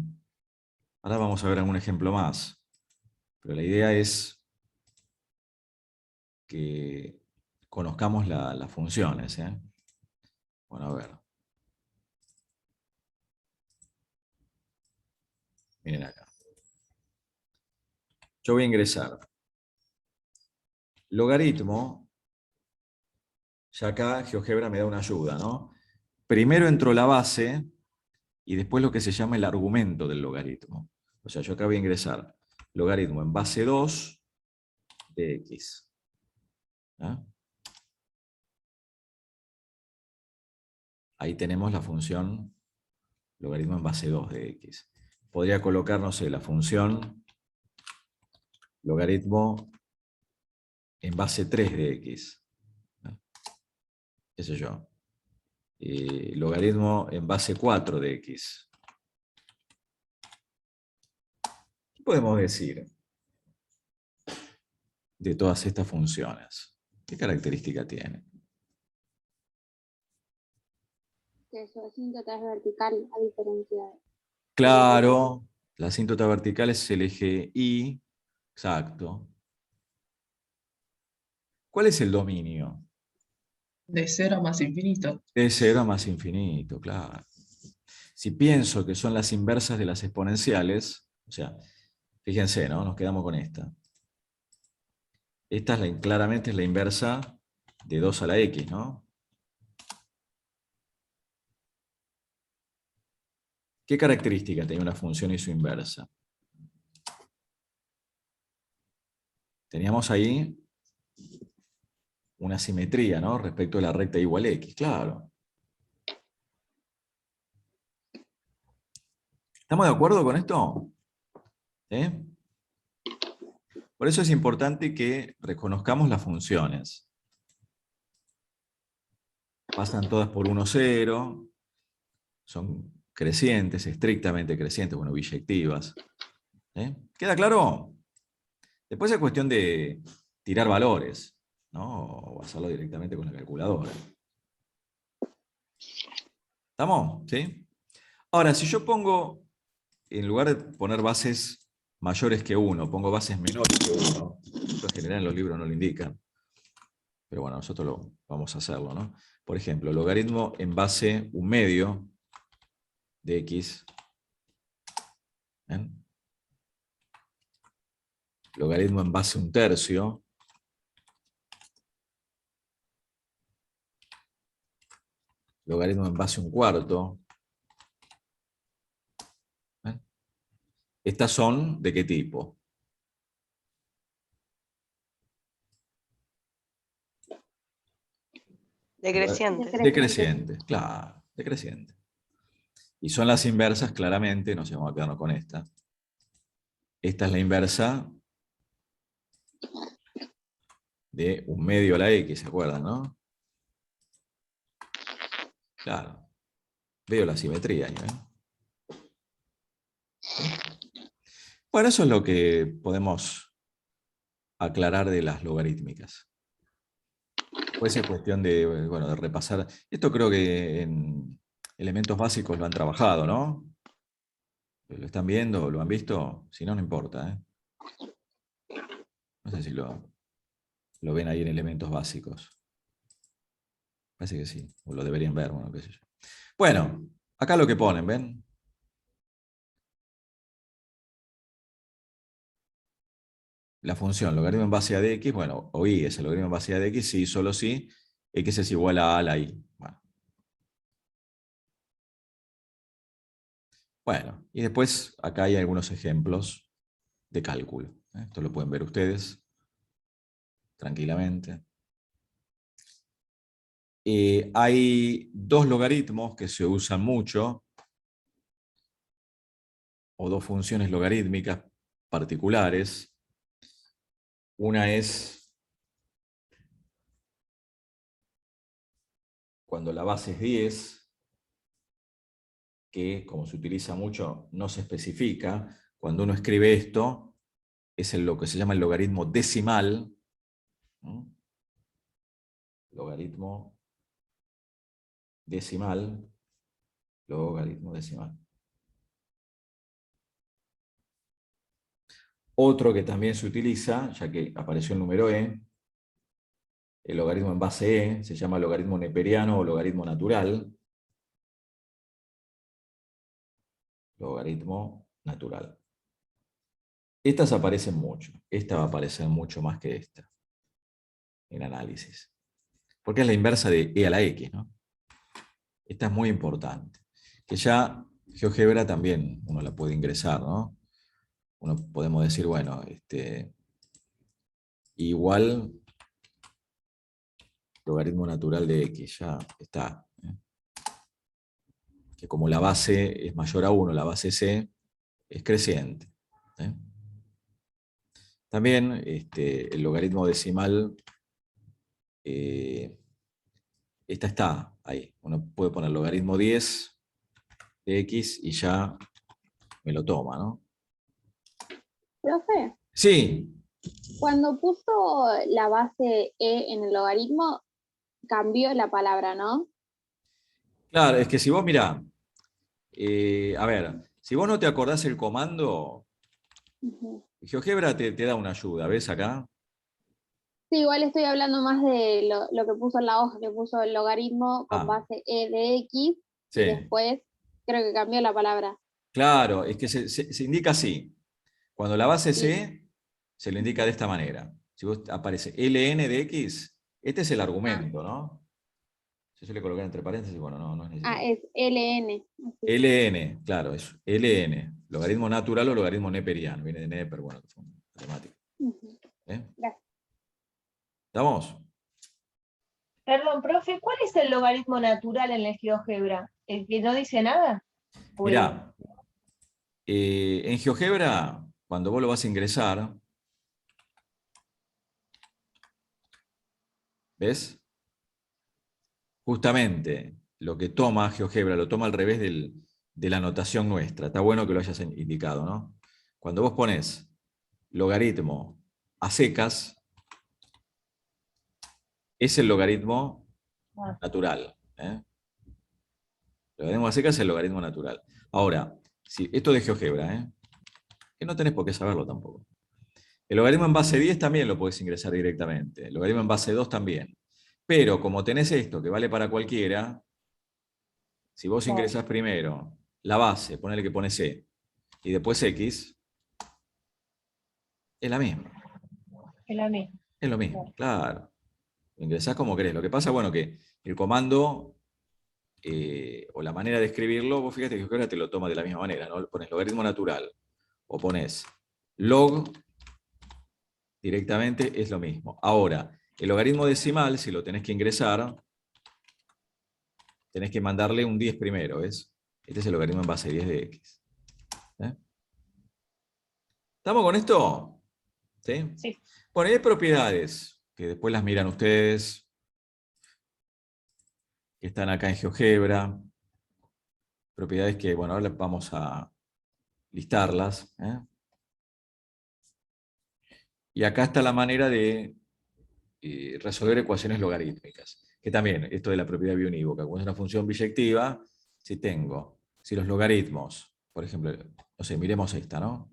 Ahora vamos a ver algún ejemplo más. Pero la idea es que conozcamos las funciones, ¿eh? Bueno, a ver. Miren acá. Yo voy a ingresar logaritmo, ya acá GeoGebra me da una ayuda, ¿no? Primero entro la base y después lo que se llama el argumento del logaritmo. O sea, yo acá voy a ingresar logaritmo en base 2 de x. ¿Ah? Ahí tenemos la función logaritmo en base 2 de x. Podría colocar, no sé, la función logaritmo en base 3 de x. ¿No? ¿Qué sé yo? Logaritmo en base 4 de x. ¿Qué podemos decir de todas estas funciones? ¿Qué característica tiene? Que su asíntota es vertical a diferencia de... Claro, la asíntota vertical es el eje Y. Exacto. ¿Cuál es el dominio? De 0 a más infinito. De 0 a más infinito, claro. Si pienso que son las inversas de las exponenciales, o sea, fíjense, ¿no? Nos quedamos con esta. Esta es claramente es la inversa de 2 a la x, ¿no? ¿Qué característica tiene una función y su inversa? Teníamos ahí una simetría, ¿no? Respecto a la recta igual x, claro. ¿Estamos de acuerdo con esto? ¿Sí? Por eso es importante que reconozcamos las funciones. Pasan todas por 1, 0. Son crecientes, estrictamente crecientes, bueno, biyectivas. ¿Queda claro? Después es cuestión de tirar valores, ¿no? O hacerlo directamente con la calculadora. ¿Estamos? ¿Sí? Ahora, si yo pongo, en lugar de poner bases mayores que 1, pongo bases menores que 1, esto en general en los libros no lo indican, pero bueno, nosotros vamos a hacerlo, ¿no? Por ejemplo, logaritmo en base 1/2 de x. ¿Ven? Logaritmo en base 1/3. logaritmo en base a un cuarto. ¿Eh? ¿Estas son de qué tipo? Decrecientes. Decrecientes, claro, decrecientes. Y son las inversas, claramente, no sé, vamos a quedarnos con esta. Esta es la inversa de 1/2 a la x, ¿se acuerdan, no? Claro. Veo la simetría ahí, ¿eh? Bueno, eso es lo que podemos aclarar de las logarítmicas. Puede ser cuestión de, bueno, de repasar. Esto creo que en elementos básicos lo han trabajado, ¿no? ¿Lo están viendo? ¿Lo han visto? Si no, no importa, ¿eh? No sé si lo ven ahí en elementos básicos. Parece que sí, o lo deberían ver, bueno, qué sé yo. Bueno, acá lo que ponen, ¿ven? La función logaritmo en base a de x, bueno, o y es el logaritmo en base a de x, sí, solo si x es igual a la y. Bueno, y después acá hay algunos ejemplos de cálculo. Esto lo pueden ver ustedes tranquilamente. Hay dos logaritmos que se usan mucho, o dos funciones logarítmicas particulares. Una es cuando la base es 10, que como se utiliza mucho no se especifica. Cuando uno escribe esto, es lo que se llama el logaritmo decimal. ¿No? Logaritmo decimal. Logaritmo decimal. Otro que también se utiliza, ya que apareció el número e, el logaritmo en base e, se llama logaritmo neperiano o logaritmo natural. Logaritmo natural. Estas aparecen mucho. Esta va a aparecer mucho más que esta en análisis. Porque es la inversa de e a la x, ¿no? Esta es muy importante. Que ya GeoGebra también uno la puede ingresar, ¿no? Uno podemos decir, bueno, igual logaritmo natural de x, ya está. Que como la base es mayor a 1, la base c es creciente. También el logaritmo decimal, esta está ahí. Uno puede poner logaritmo 10 de x y ya me lo toma, ¿no? Profe, Sí, cuando puso la base E en el logaritmo, cambió la palabra, ¿no? claro, es que si vos mirá, a ver, si vos no te acordás el comando, Ujú. GeoGebra te da una ayuda, ¿ves acá? Sí, igual estoy hablando más de lo que puso en la hoja, que puso el logaritmo con Ah, base E de X, sí, y después creo que cambió la palabra. claro, es que se indica así. Cuando la base es Sí. C, se lo indica de esta manera. Si vos aparece ln de x, este es el Ah, argumento, ¿no? Se suele colocar entre paréntesis, bueno, no es necesario. es LN. Así. ln, claro, es ln. Logaritmo natural o logaritmo neperiano. Viene de Neper, bueno, que fue un matemático. Ujú. ¿Eh? Gracias. ¿Estamos? Perdón, profe, ¿cuál es el logaritmo natural en el GeoGebra? ¿El que no dice nada? ¿O el- Mirá, en GeoGebra, cuando vos lo vas a ingresar, ¿ves? Justamente lo que toma GeoGebra, lo toma al revés de la notación nuestra. Está bueno que lo hayas indicado, ¿no? Cuando vos pones logaritmo a secas, es el logaritmo Ah, natural. ¿Eh? El logaritmo a secas es el logaritmo natural. Ahora, si, esto de GeoGebra, que no tenés por qué saberlo tampoco. El logaritmo en base 10 también lo podés ingresar directamente. El logaritmo en base 2 también. Pero como tenés esto que vale para cualquiera, si vos claro, ingresás primero la base, ponele que pone C, y después X, es la misma. es la misma. Es lo mismo, claro. Lo ingresás como querés. Lo que pasa, bueno, que el comando o la manera de escribirlo, vos fíjate que GeoGebra te lo toma de la misma manera, ¿no? Pones logaritmo natural o pones log directamente, es lo mismo. Ahora, el logaritmo decimal, si lo tenés que ingresar, tenés que mandarle un 10 primero, ¿ves? Este es el logaritmo en base 10 de x. ¿Estamos con esto? ¿Sí? Sí. Bueno, y hay propiedades, que después las miran ustedes, que están acá en GeoGebra. Propiedades que, bueno, ahora vamos a listarlas. Y acá está la manera de resolver ecuaciones logarítmicas. Que también, esto de la propiedad biunívoca, como es una función biyectiva, si los logaritmos, por ejemplo, no sé, miremos esta, ¿no?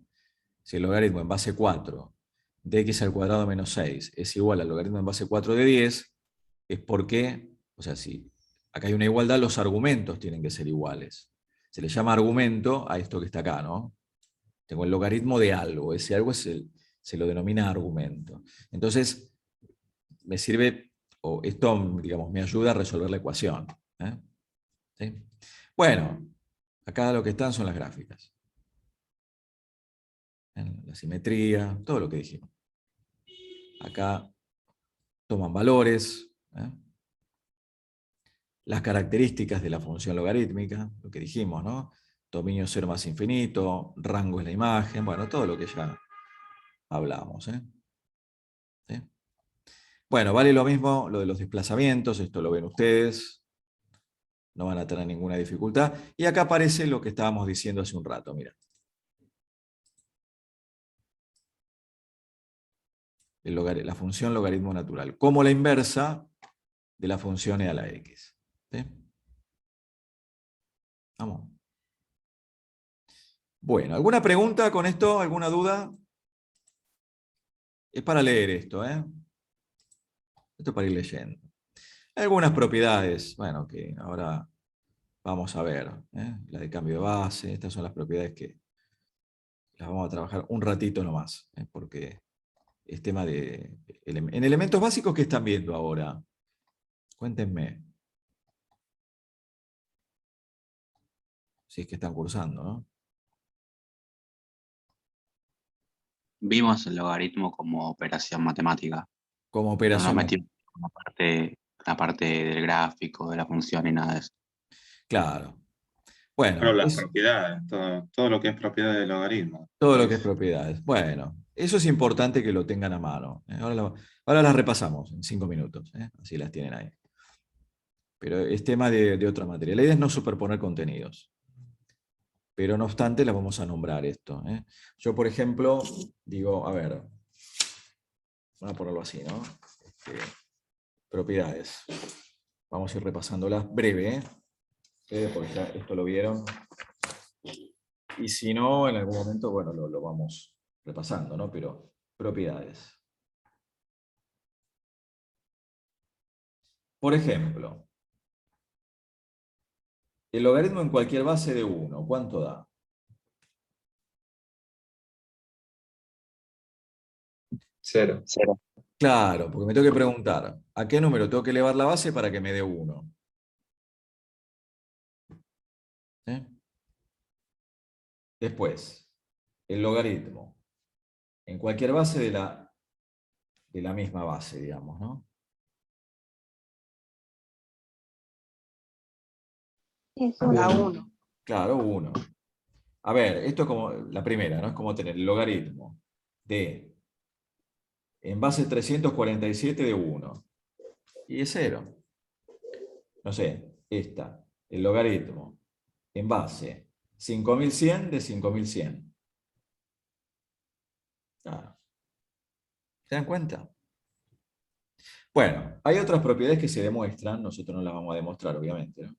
Si el logaritmo en base 4 de x al cuadrado menos 6 es igual al logaritmo en base 4 de 10, es porque, o sea, si acá hay una igualdad, los argumentos tienen que ser iguales. Se le llama argumento a esto que está acá, ¿no? Tengo el logaritmo de algo, ese algo se lo denomina argumento. Entonces, me sirve, o esto, digamos, me ayuda a resolver la ecuación. ¿Sí? Bueno, acá lo que están son las gráficas. La simetría, todo lo que dijimos. Acá toman valores, las características de la función logarítmica, lo que dijimos, ¿no? Dominio 0 más infinito, rango es la imagen, bueno, todo lo que ya hablamos. ¿Sí? Bueno, vale lo mismo lo de los desplazamientos, esto lo ven ustedes, no van a tener ninguna dificultad. Y acá aparece lo que estábamos diciendo hace un rato, mira. La función logaritmo natural, como la inversa de la función e a la x. ¿Sí? Vamos. Bueno, ¿alguna pregunta con esto? ¿Alguna duda? Es para leer esto, ¿eh? Esto es para ir leyendo. Algunas propiedades, bueno, que ahora vamos a ver. La de cambio de base, estas son las propiedades que las vamos a trabajar un ratito nomás, porque es tema de... En elementos básicos, ¿qué están viendo ahora? Cuéntenme. Si es que están cursando, ¿no? Vimos el logaritmo como operación matemática. Como No operación. nos metimos en la parte del gráfico, de la función y nada de eso. Claro. Bueno, Bueno, las propiedades, todo lo que es propiedad del logaritmo. todo lo que es propiedades. Bueno, eso es importante que lo tengan a mano. Ahora las repasamos en 5 minutos. Así las tienen ahí. Pero es tema de otra materia. La idea es no superponer contenidos. Pero no obstante, las vamos a nombrar esto. Yo, por ejemplo, digo, a ver, voy a ponerlo así, ¿no? Propiedades. Vamos a ir repasándolas breve, porque ya esto lo vieron. Y si no, en algún momento, bueno, lo vamos repasando, ¿no? Pero propiedades. Por ejemplo, el logaritmo en cualquier base de 1, ¿cuánto da? Cero. Cero. Claro, porque me tengo que preguntar, ¿a qué número tengo que elevar la base para que me dé 1? ¿Sí? Después, el logaritmo en cualquier base de la misma base, digamos, ¿no? La 1. Claro, 1. A ver, esto es como la primera, ¿no? Es como tener el logaritmo de en base 347 de 1. Y es 0. No sé, esta, el logaritmo en base 5100 de 5100. Ah, ¿se dan cuenta? Bueno, hay otras propiedades que se demuestran, nosotros no las vamos a demostrar, obviamente, ¿no?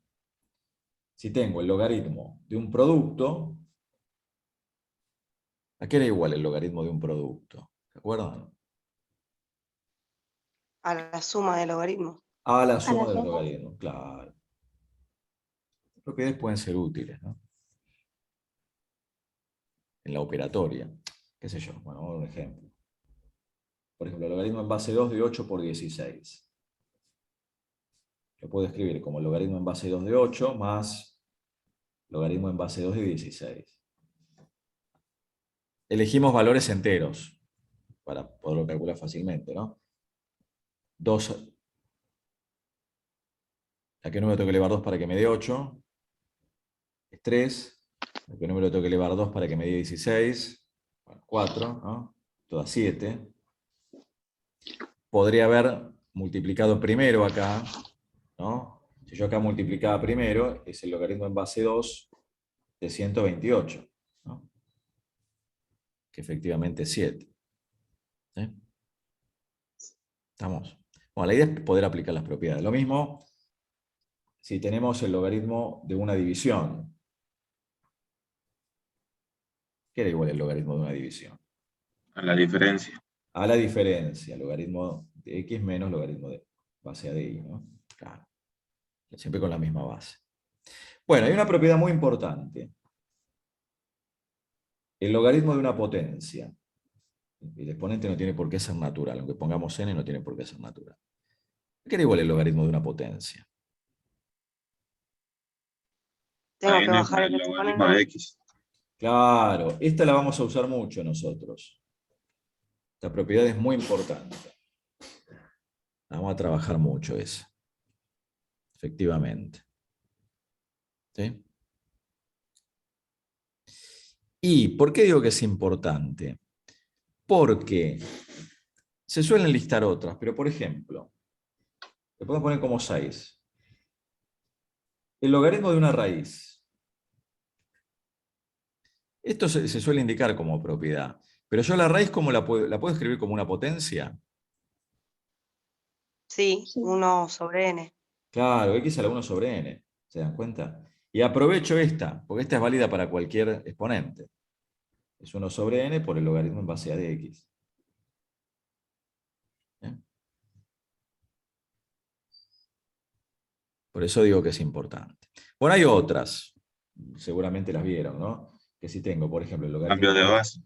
Si tengo el logaritmo de un producto, ¿a qué era igual el logaritmo de un producto? ¿Se acuerdan? A la suma de logaritmos. A la suma de los suma. logaritmos, claro. Las propiedades pueden ser útiles, ¿no? En la operatoria, qué sé yo, bueno, un ejemplo. Por ejemplo, el logaritmo en base 2 de 8 por 16. lo puedo escribir como logaritmo en base 2 de 8 más logaritmo en base 2 de 16. Elegimos valores enteros para poderlo calcular fácilmente, ¿no? 2, ¿a qué número tengo que elevar 2 para que me dé 8? Es 3. ¿A qué número tengo que elevar 2 para que me dé 16? Bueno, 4, ¿no? Esto da 7. Podría haber multiplicado primero acá, ¿no? Si yo acá multiplicaba primero, es el logaritmo en base 2 de 128, ¿no? Que efectivamente es 7. ¿Sí? ¿Estamos? Bueno, la idea es poder aplicar las propiedades. Lo mismo si tenemos el logaritmo de una división. ¿Qué era igual el logaritmo de una división? A la diferencia. A la diferencia, logaritmo de x menos logaritmo de base a de y, ¿no? Claro. Siempre con la misma base. Bueno, hay una propiedad muy importante. El logaritmo de una potencia. El exponente no tiene por qué ser natural, aunque pongamos n no tiene por qué ser natural. ¿Qué era igual el logaritmo de una potencia? Tengo Ahí que no es bajar el el logaritmo de exponente. x. Claro, esta la vamos a usar mucho nosotros. Esta propiedad es muy importante. Vamos a trabajar mucho eso. Efectivamente. ¿Sí? ¿Y por qué digo que es importante? Porque se suelen listar otras, pero por ejemplo, le podemos poner como 6. El logaritmo de una raíz. Esto se suele indicar como propiedad. Pero yo la raíz, ¿cómo la puedo escribir como una potencia? Sí, Sí. 1 sobre n. Claro, x a la 1 sobre n. ¿Se dan cuenta? Y aprovecho esta, porque esta es válida para cualquier exponente. Es 1 sobre n por el logaritmo en base a de x. ¿Bien? Por eso digo que es importante. Bueno, hay otras. Seguramente las vieron, ¿no? Que si tengo, por ejemplo, el logaritmo... Cambio de base.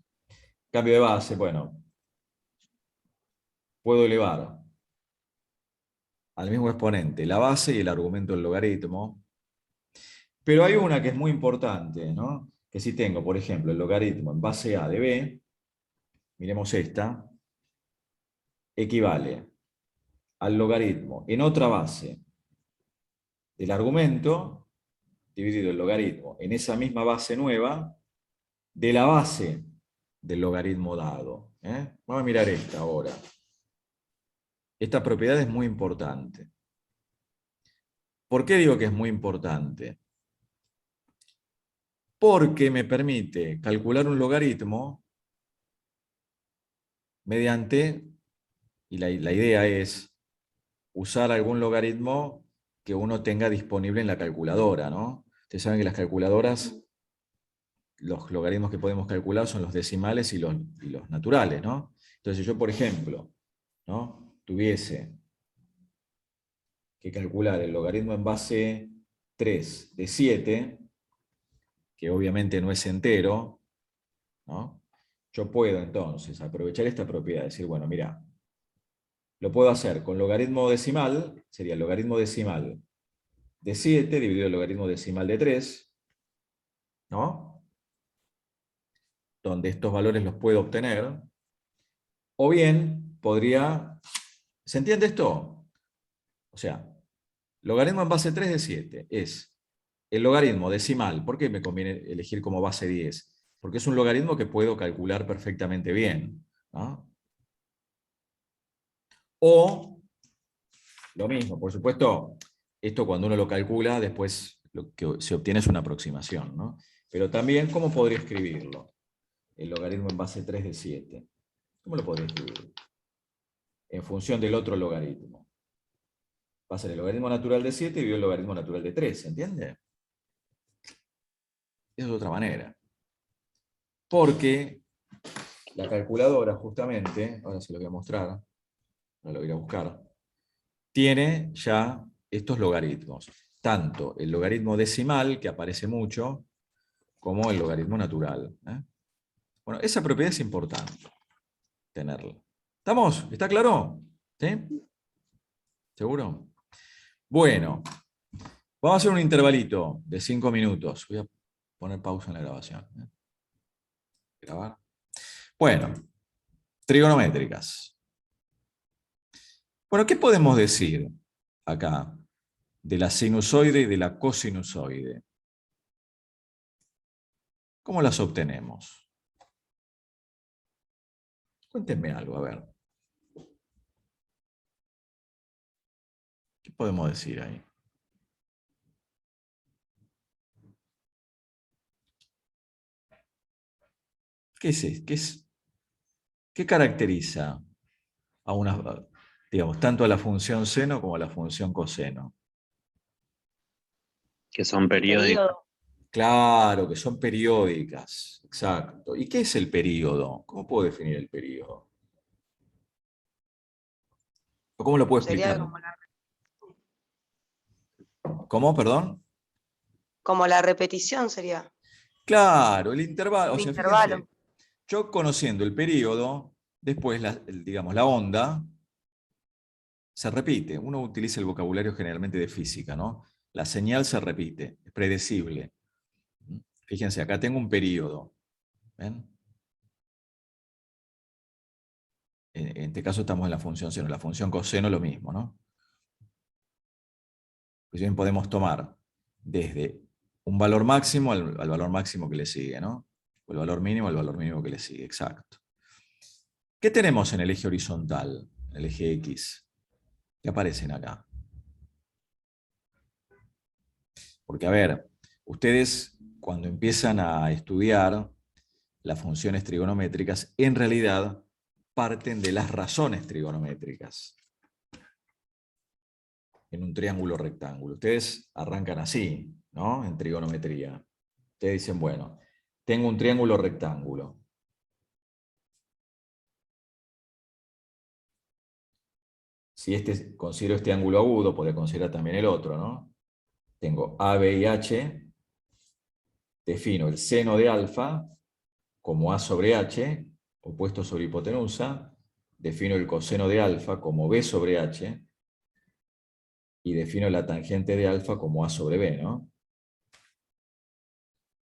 Cambio de base, bueno. Puedo elevar al mismo exponente la base y el argumento del logaritmo. Pero hay una que es muy importante, ¿no? Que si tengo, por ejemplo, el logaritmo en base a de b, miremos esta, equivale al logaritmo en otra base del argumento, dividido el logaritmo en esa misma base nueva, de la base del logaritmo dado. Vamos a mirar esta ahora. Esta propiedad es muy importante. ¿Por qué digo que es muy importante? Porque me permite calcular un logaritmo mediante, y la idea es usar algún logaritmo que uno tenga disponible en la calculadora, ¿no? Ustedes saben que las calculadoras, los logaritmos que podemos calcular son los decimales y los naturales, ¿no? Entonces yo, por ejemplo, ¿no? tuviese que calcular el logaritmo en base 3 de 7, que obviamente no es entero, ¿no? Yo puedo entonces aprovechar esta propiedad, decir, bueno, mira, lo puedo hacer con logaritmo decimal, sería el logaritmo decimal de 7 dividido el logaritmo decimal de 3, ¿no? Donde estos valores los puedo obtener. O bien, podría... ¿Se entiende esto? O sea, logaritmo en base 3 de 7 es el logaritmo decimal. ¿Por qué me conviene elegir como base 10? Porque es un logaritmo que puedo calcular perfectamente bien, ¿no? O, lo mismo, por supuesto, esto cuando uno lo calcula, después lo que se obtiene es una aproximación, ¿no? Pero también, ¿cómo podría escribirlo? El logaritmo en base 3 de 7. ¿Cómo lo podría escribir? En función del otro logaritmo. Va a ser el logaritmo natural de 7 y el logaritmo natural de 3, ¿se entiende? Esa es otra manera. Porque la calculadora, justamente, ahora se lo voy a mostrar, ahora lo voy a ir a buscar, tiene ya estos logaritmos. Tanto el logaritmo decimal, que aparece mucho, como el logaritmo natural. Bueno, esa propiedad es importante tenerla. ¿Estamos? ¿Está claro? ¿Sí? ¿Seguro? Bueno, vamos a hacer un intervalito de 5 minutos. Voy a poner pausa en la grabación. Grabar. Bueno, trigonométricas. Bueno, ¿qué podemos decir acá de la sinusoide y de la cosinusoide? ¿Cómo las obtenemos? Cuéntenme algo, a ver. ¿Qué podemos decir ahí? ¿Qué caracteriza a una, digamos, tanto a la función seno como a la función coseno? Que son periódicos. Periodo. Claro, que son periódicas, exacto. ¿Y qué es el período? ¿Cómo puedo definir el período? ¿O cómo lo puedo Sería explicar? ¿Cómo, perdón? como la repetición sería. Claro, el intervalo. O El sea, intervalo. fíjense, yo conociendo el período, después, digamos, la onda se repite. Uno utiliza el vocabulario generalmente de física, ¿no? La señal se repite, es predecible. Fíjense, acá tengo un período. ¿Ven? En este caso estamos en la función seno. La función coseno lo mismo, ¿no? Pues bien podemos tomar desde un valor máximo al valor máximo que le sigue, ¿no? O el valor mínimo al valor mínimo que le sigue, exacto. ¿Qué tenemos en el eje horizontal, en el eje X? ¿Qué aparecen acá? Porque, a ver, ustedes cuando empiezan a estudiar las funciones trigonométricas, en realidad parten de las razones trigonométricas en un triángulo rectángulo. Ustedes arrancan así, ¿no? En trigonometría. Ustedes dicen, bueno, tengo un triángulo rectángulo. Si considero este ángulo agudo, podría considerar también el otro, ¿no? Tengo A, B y H. Defino el seno de alfa como A sobre H, opuesto sobre hipotenusa. Defino el coseno de alfa como B sobre H. Y defino la tangente de alfa como A sobre B, ¿no?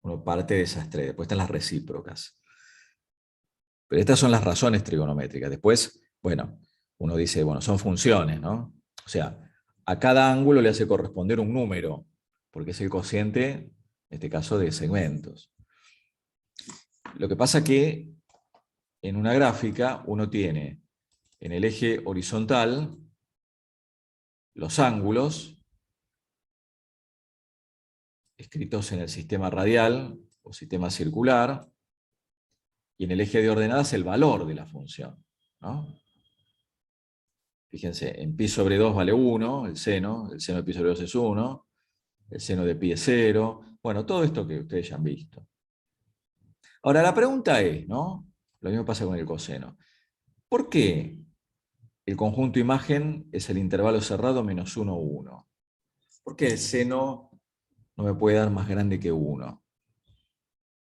Uno parte de esas tres. Después están las recíprocas. Pero estas son las razones trigonométricas. Después, bueno, uno dice, bueno, son funciones, ¿no? O sea, a cada ángulo le hace corresponder un número, porque es el cociente, en este caso, de segmentos. Lo que pasa que en una gráfica uno tiene en el eje horizontal los ángulos escritos en el sistema radial o sistema circular, y en el eje de ordenadas el valor de la función, ¿no? Fíjense, en pi sobre 2 vale 1, el seno de pi sobre 2 es 1, el seno de pi es 0, bueno, todo esto que ustedes ya han visto. Ahora la pregunta es, ¿no? Lo mismo pasa con el coseno. ¿Por qué el conjunto imagen es el intervalo cerrado menos 1, 1? ¿Por qué el seno no me puede dar más grande que 1?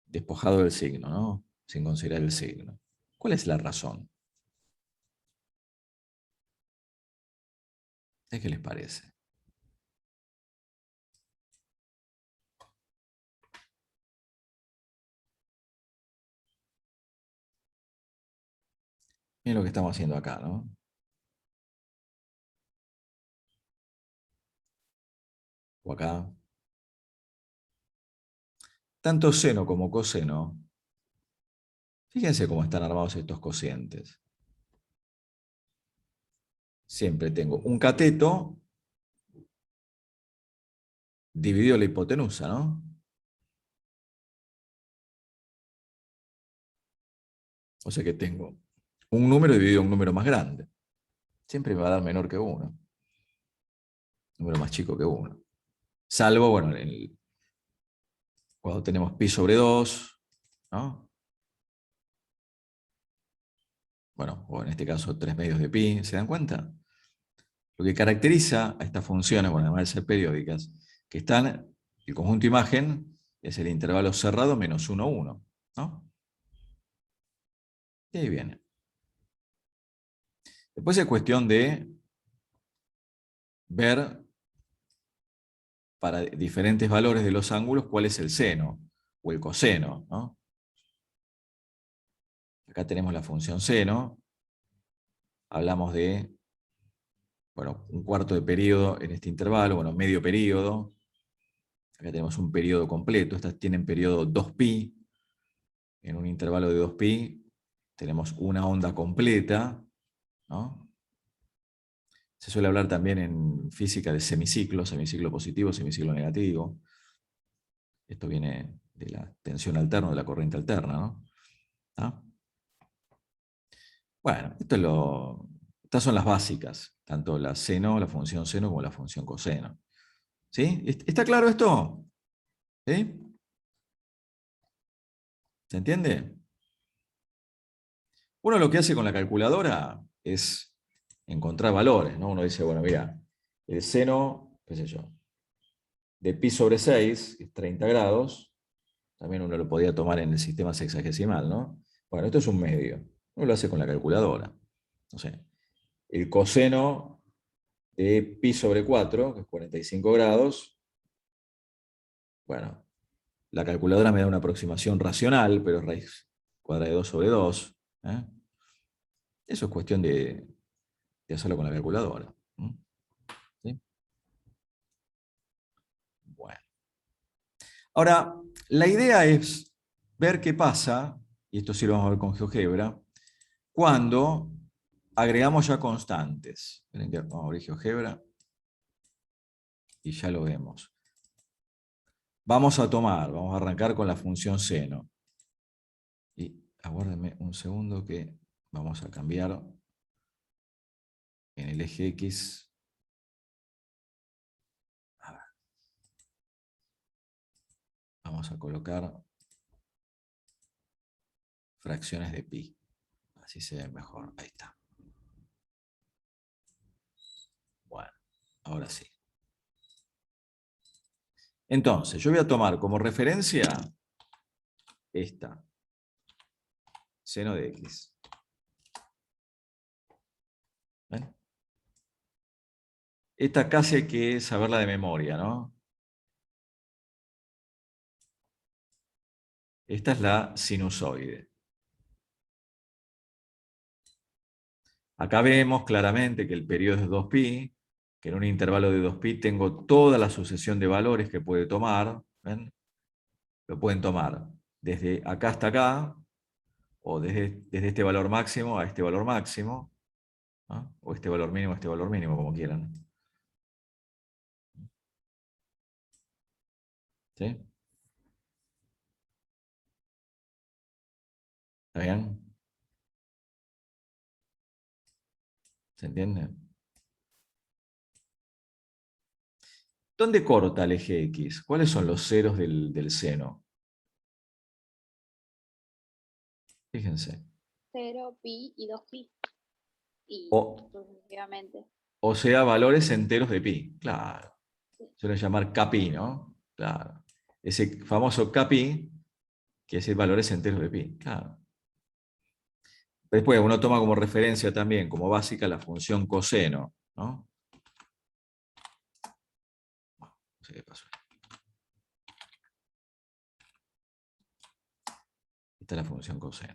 Despojado del signo, ¿no? Sin considerar el signo. ¿Cuál es la razón? ¿Qué les parece? Miren lo que estamos haciendo acá, ¿no? O acá. Tanto seno como coseno, fíjense cómo están armados estos cocientes. Siempre tengo un cateto dividido la hipotenusa, ¿no? O sea que tengo un número dividido en un número más grande. Siempre me va a dar menor que 1. Un número más chico que 1. Salvo, bueno, cuando tenemos pi sobre 2, ¿no? Bueno, o en este caso 3 medios de pi, ¿se dan cuenta? Lo que caracteriza a estas funciones, bueno, además de ser periódicas, que están, el conjunto imagen es el intervalo cerrado menos 1, 1, ¿no? Y ahí viene. Después es cuestión de ver para diferentes valores de los ángulos cuál es el seno o el coseno, ¿no? Acá tenemos la función seno. Hablamos de, bueno, un cuarto de periodo en este intervalo, bueno, medio periodo. Acá tenemos un periodo completo. Estas tienen periodo 2π. En un intervalo de 2π tenemos una onda completa, ¿no? Se suele hablar también en física de semiciclo positivo, semiciclo negativo. Esto viene de la tensión alterna, de la corriente alterna, ¿no? ¿Ah? Bueno, estas son las básicas, tanto la seno, la función seno, como la función coseno. ¿Sí? ¿Está claro esto? ¿Sí? ¿Se entiende? Uno lo que hace con la calculadora es encontrar valores, ¿no? Uno dice, bueno, mira, el seno, qué sé yo, de pi sobre 6 es 30 grados, también uno lo podía tomar en el sistema sexagesimal, ¿no? Bueno, esto es un medio, uno lo hace con la calculadora. No sé, el coseno de pi sobre 4, que es 45 grados, bueno, la calculadora me da una aproximación racional, pero es raíz cuadrada de 2 sobre 2. ¿Eh? Eso es cuestión de hacerlo con la calculadora. ¿Sí? Bueno. Ahora, la idea es ver qué pasa, y esto sí lo vamos a ver con GeoGebra, cuando agregamos ya constantes. Vamos a abrir GeoGebra y ya lo vemos. Vamos a arrancar con la función seno. Y aguárdenme un segundo que vamos a cambiar en el eje X. A ver. Vamos a colocar fracciones de pi. Así se ve mejor. Ahí está. Bueno, ahora sí. Entonces, yo voy a tomar como referencia esta. Seno de X. ¿Ven? Esta casi hay que saberla de memoria, ¿no? Esta es la sinusoide. Acá vemos claramente que el periodo es 2π, que en un intervalo de 2π tengo toda la sucesión de valores que puede tomar. ¿Ven? Lo pueden tomar desde acá hasta acá, o desde este valor máximo a este valor máximo, ¿no? O este valor mínimo a este valor mínimo, como quieran. ¿Sí? ¿Está bien? ¿Se entiende? ¿Dónde corta el eje X? ¿Cuáles son los ceros del seno? Fíjense. 0, pi y 2pi. Y O, sucesivamente. o sea, valores enteros de pi. Claro. Suele llamar kpi, ¿no? Claro. Ese famoso kpi, que es el valores enteros de pi. Claro. Después uno toma como referencia también, como básica, la función coseno, ¿no? No sé qué pasó. Esta es la función coseno.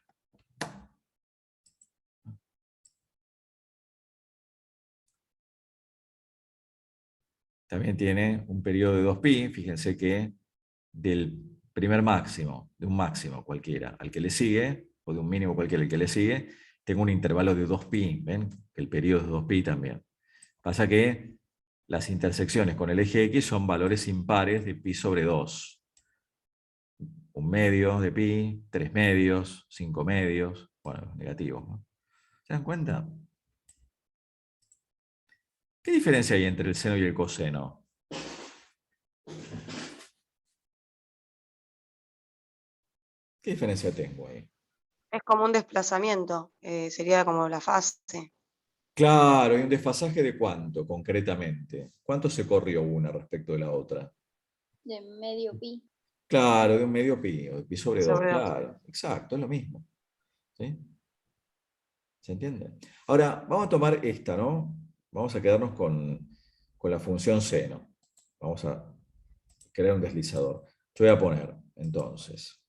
También tiene un periodo de 2π, fíjense que del primer máximo, de un máximo cualquiera al que le sigue, o de un mínimo cualquiera al que le sigue, tengo un intervalo de 2π, ¿ven? El periodo es 2π también. Pasa que las intersecciones con el eje X son valores impares de pi sobre 2. Un medio de pi, 3 medios, 5 medios, bueno, negativos, ¿no? ¿Se dan cuenta? ¿Qué diferencia hay entre el seno y el coseno? ¿Qué diferencia tengo ahí? Es como un desplazamiento, sería como la fase. Claro, hay un desfasaje de cuánto, concretamente. ¿Cuánto se corrió una respecto de la otra? De medio pi. Claro, de un medio pi, o de pi sobre 2, Sobre 2. claro. Exacto, es lo mismo. ¿Sí? ¿Se entiende? Ahora, vamos a tomar esta, ¿no? Vamos a quedarnos con la función seno. Vamos a crear un deslizador. Yo voy a poner, entonces.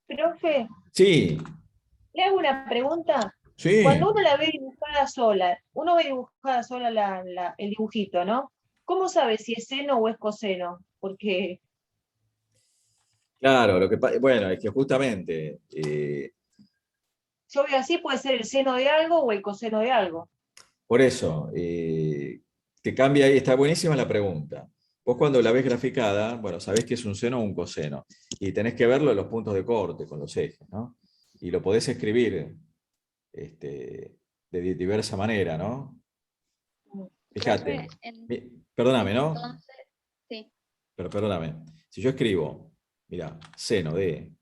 Profe, Sí, le hago una pregunta. sí. Cuando uno la ve dibujada sola, uno ve dibujada sola el dibujito, ¿no? ¿Cómo sabe si es seno o es coseno? Porque Claro, bueno, es que justamente, yo veo así, puede ser el seno de algo o el coseno de algo. por eso, te cambia ahí, está buenísima la pregunta. Vos cuando la ves graficada, bueno, sabés que es un seno o un coseno, y tenés que verlo en los puntos de corte, con los ejes, ¿no? Y lo podés escribir de diversa manera, ¿no? Fíjate, Profe, perdóname, ¿no? entonces, sí. Pero perdóname, si yo escribo, mira, seno de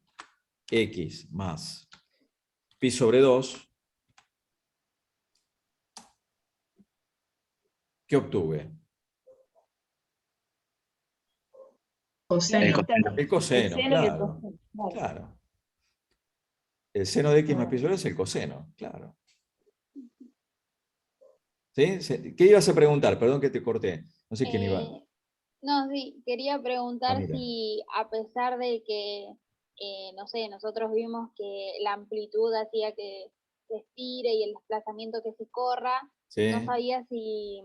x más pi sobre 2, ¿qué obtuve? Coseno. El El coseno, seno y el claro. coseno. Claro. Claro. El seno de x más pi sobre 2 es el coseno, claro. ¿Sí? ¿Qué ibas a preguntar? Perdón que te corté. No sé quién iba. No, sí, quería preguntar mira. si a pesar de que, no sé, nosotros vimos que la amplitud hacía que se estire y el desplazamiento que se corra, ¿Sí? no sabía si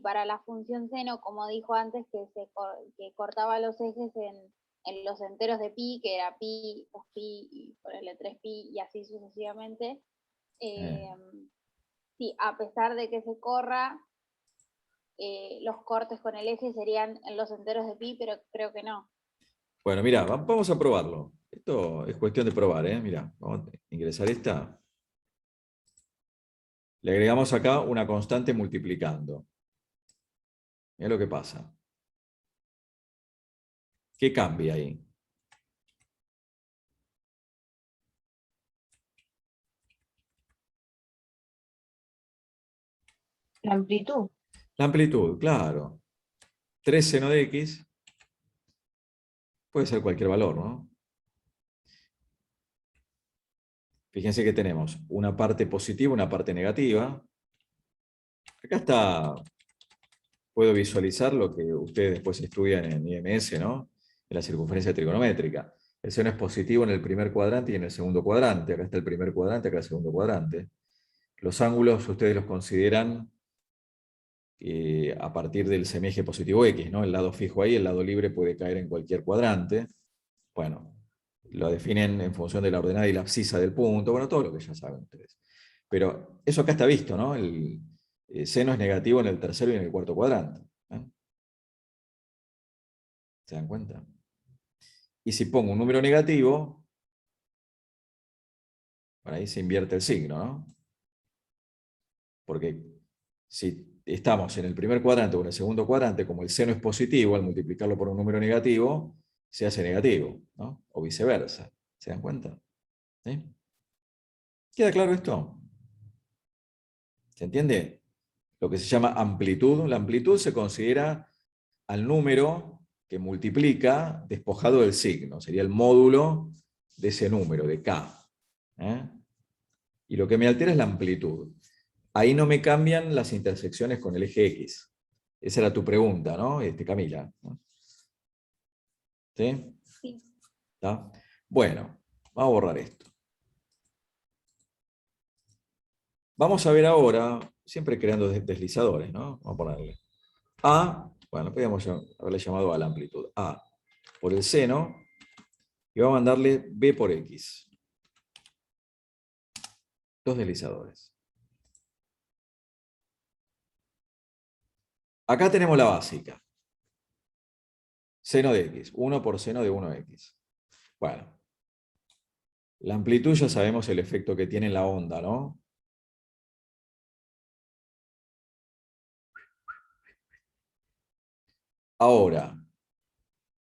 para la función seno, como dijo antes, que cortaba los ejes en los enteros de pi, que era pi, 2pi y ponele 3pi y así sucesivamente, si a pesar de que se corra, los cortes con el eje serían en los enteros de pi, pero creo que no. Bueno, mira, vamos a probarlo. Esto es cuestión de probar, ¿eh? Mira, vamos a ingresar esta. Le agregamos acá una constante multiplicando. Mira lo que pasa. ¿Qué cambia ahí? La amplitud. La amplitud, claro. 3 seno de x puede ser cualquier valor, ¿no? Fíjense que tenemos una parte positiva, una parte negativa. Acá está, puedo visualizar lo que ustedes después estudian en IMS, ¿no? En la circunferencia trigonométrica. El seno es positivo en el primer cuadrante y en el segundo cuadrante. Acá está el primer cuadrante, acá el segundo cuadrante. Los ángulos ustedes los consideran a partir del semieje positivo X, ¿no? El lado fijo ahí, el lado libre puede caer en cualquier cuadrante. Bueno, lo definen en función de la ordenada y la abscisa del punto, bueno, todo lo que ya saben ustedes. Pero eso acá está visto, ¿no? El seno es negativo en el tercero y en el cuarto cuadrante. ¿Eh? ¿Se dan cuenta? Y si pongo un número negativo, por ahí se invierte el signo, ¿no? Porque si estamos en el primer cuadrante o en el segundo cuadrante, como el seno es positivo, al multiplicarlo por un número negativo, se hace negativo, ¿no? O viceversa. ¿Se dan cuenta? ¿Sí? ¿Queda claro esto? ¿Se entiende? Lo que se llama amplitud. La amplitud se considera al número que multiplica despojado del signo. Sería el módulo de ese número, de k. ¿Eh? Y lo que me altera es la amplitud. Ahí no me cambian las intersecciones con el eje X. Esa era tu pregunta, ¿no? Camila. ¿Sí? Sí. ¿Está? Bueno, vamos a borrar esto. Vamos a ver ahora, siempre creando deslizadores, ¿no? Vamos a ponerle A, bueno, podríamos haberle llamado a la amplitud. A por el seno, y vamos a mandarle B por X. Dos deslizadores. Acá tenemos la básica. Seno de X, 1 por seno de 1X. Bueno, la amplitud ya sabemos el efecto que tiene en la onda, ¿no? Ahora,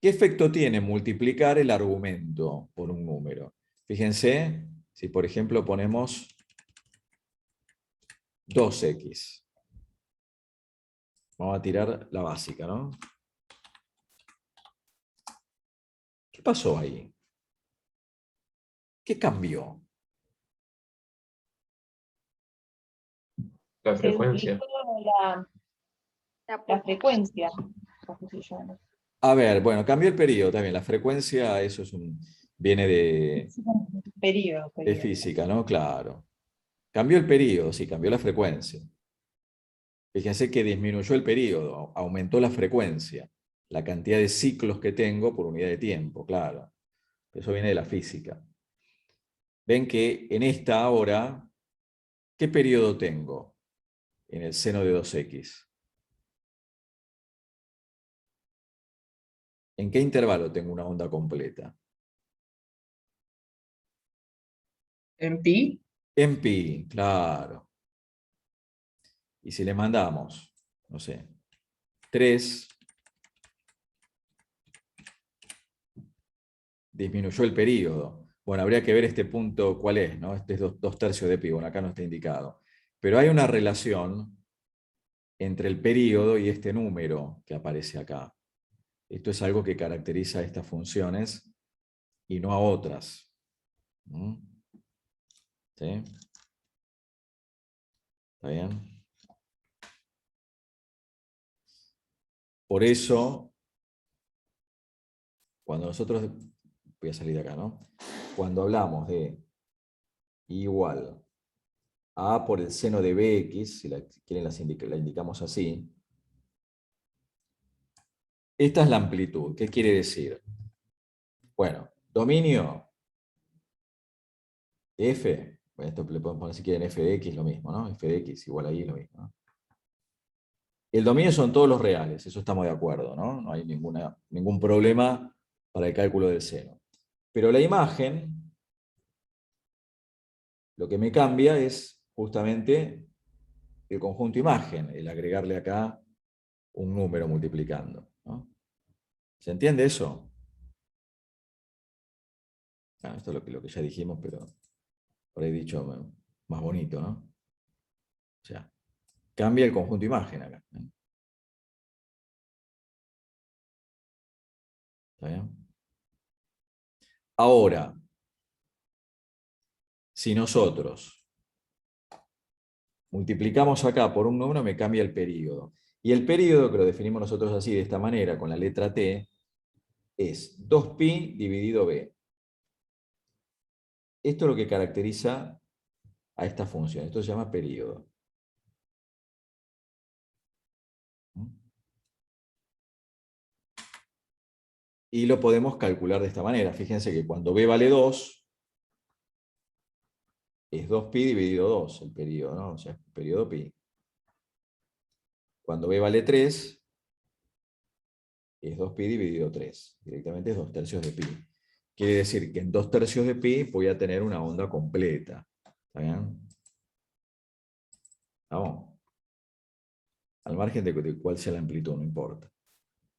¿qué efecto tiene multiplicar el argumento por un número? Fíjense, si por ejemplo ponemos 2X. Vamos a tirar la básica, ¿no? ¿Qué pasó ahí? ¿Qué cambió? La Se frecuencia. duplicó la frecuencia. qué sé yo, ¿no? A ver, bueno, cambió el periodo también. La frecuencia, eso es viene Periodo, de periodo. física, ¿no? Claro. Cambió el periodo, sí, cambió la frecuencia. Fíjense que disminuyó el periodo, aumentó la frecuencia, la cantidad de ciclos que tengo por unidad de tiempo, claro. Eso viene de la física. Ven que en esta ahora, ¿qué periodo tengo en el seno de 2x? ¿En qué intervalo tengo una onda completa? En pi, En pi, claro. Y si le mandamos, no sé, 3, disminuyó el periodo. Bueno, habría que ver este punto cuál es, ¿no? Este es 2/3 de pi, bueno, acá no está indicado. Pero hay una relación entre el periodo y este número que aparece acá. Esto es algo que caracteriza a estas funciones y no a otras. ¿Mm? ¿Sí? ¿Está bien? Por eso, cuando nosotros, voy a salir de acá, ¿no? Cuando hablamos de igual a A por el seno de Bx, si quieren la indicamos así, esta es la amplitud. ¿Qué quiere decir? Bueno, dominio f, bueno, esto le podemos poner si quieren f de x, lo mismo, ¿no? F de x igual a y, lo mismo, ¿no? El dominio son todos los reales, eso estamos de acuerdo, ¿no? No hay ningún problema para el cálculo del seno. Pero la imagen, lo que me cambia es justamente el conjunto imagen, el agregarle acá un número multiplicando, ¿no? ¿Se entiende eso? Ah, esto es lo que ya dijimos, pero por ahí dicho más bonito, ¿no? O sea, cambia el conjunto imagen acá. ¿Está bien? Ahora, si nosotros multiplicamos acá por un número, me cambia el período. Y el período, que lo definimos nosotros así, de esta manera, con la letra T, es 2pi dividido b. Esto es lo que caracteriza a esta función. Esto se llama período. Y lo podemos calcular de esta manera. Fíjense que cuando b vale 2, es 2pi dividido 2 el periodo, ¿no? O sea, periodo pi. Cuando b vale 3, es 2pi dividido 3. Directamente es 2/3 de pi. Quiere decir que en 2/3 de pi voy a tener una onda completa. ¿Está bien? ¿Vamos? Al margen de cuál sea la amplitud, no importa.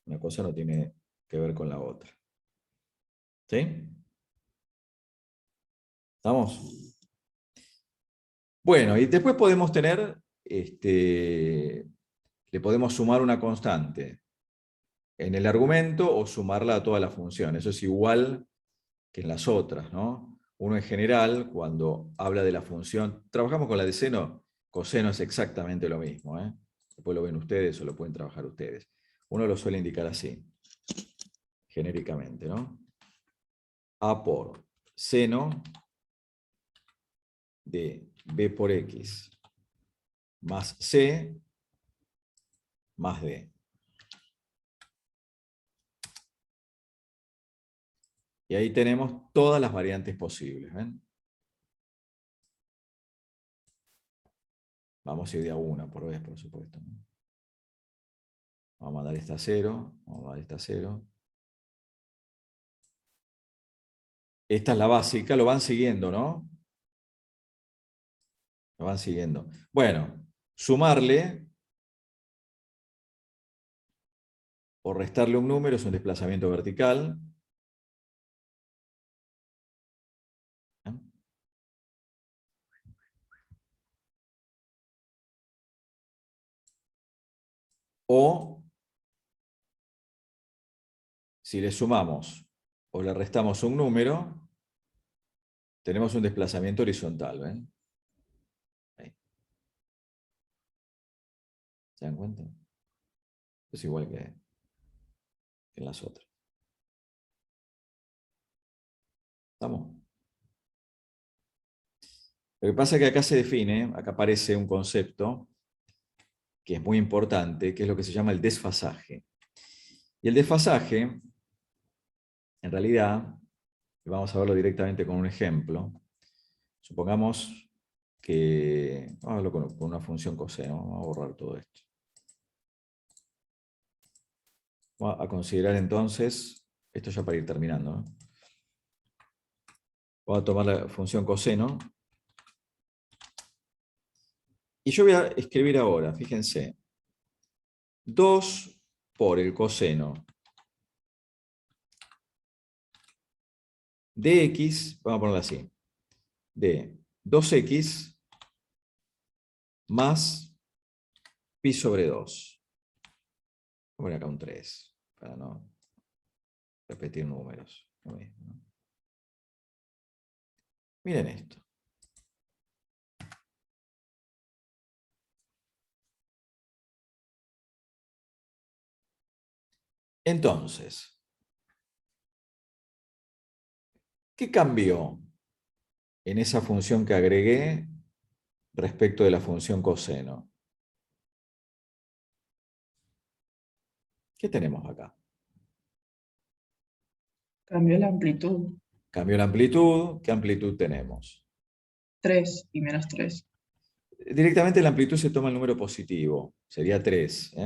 Una cosa no tiene que ver con la otra. ¿Sí? ¿Estamos? Bueno, y después podemos tener, le podemos sumar una constante en el argumento o sumarla a toda la función. Eso es igual que en las otras, ¿no? Uno en general, cuando habla de la función, trabajamos con la de seno, coseno es exactamente lo mismo, ¿eh? Después lo ven ustedes o lo pueden trabajar ustedes. Uno lo suele indicar así, genéricamente, ¿no? A por seno de b por x más c más d. Y ahí tenemos todas las variantes posibles. ¿Ven? Vamos a ir de a una por vez, por supuesto, ¿no? Vamos a mandar esta a 0. Vamos a mandar esta a 0. Esta es la básica. Lo van siguiendo, ¿no? Lo van siguiendo. Bueno, sumarle o restarle un número es un desplazamiento vertical. O si le sumamos o le restamos un número, tenemos un desplazamiento horizontal. ¿Ven? Ahí. ¿Se dan cuenta? Es igual que que en las otras. ¿Estamos? Lo que pasa es que acá se define, acá aparece un concepto que es muy importante, que es lo que se llama el desfasaje. Y el desfasaje, en realidad, vamos a verlo directamente con un ejemplo. Supongamos que, vamos a verlo con una función coseno, vamos a borrar todo esto. Vamos a considerar entonces, esto ya para ir terminando, ¿no? Vamos a tomar la función coseno. Y yo voy a escribir ahora, fíjense, 2 por el coseno de x, vamos a ponerlo así, de 2x más pi sobre 2. Voy a poner acá un 3, para no repetir números. Miren esto. Entonces, ¿qué cambió en esa función que agregué respecto de la función coseno? ¿Qué tenemos acá? Cambió la amplitud. Cambió la amplitud. ¿Qué amplitud tenemos? 3 y menos 3. Directamente la amplitud se toma el número positivo. Sería 3.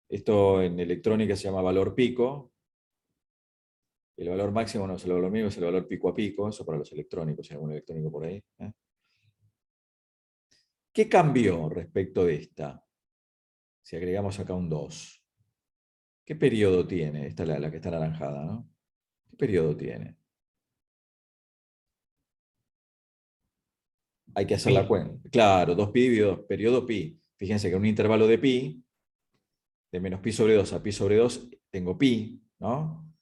Esto en electrónica se llama valor pico. El valor máximo no es el valor mínimo, es el valor pico a pico. Eso para los electrónicos, si hay algún electrónico por ahí. ¿Qué cambió respecto de esta? Si agregamos acá un 2. ¿Qué periodo tiene? Esta es la que está anaranjada, ¿no? ¿Qué periodo tiene? Hay que hacer la cuenta. Claro, 2pi dividido periodo pi. Fíjense que en un intervalo de pi, de menos pi sobre 2 a pi sobre 2, tengo pi, ¿no?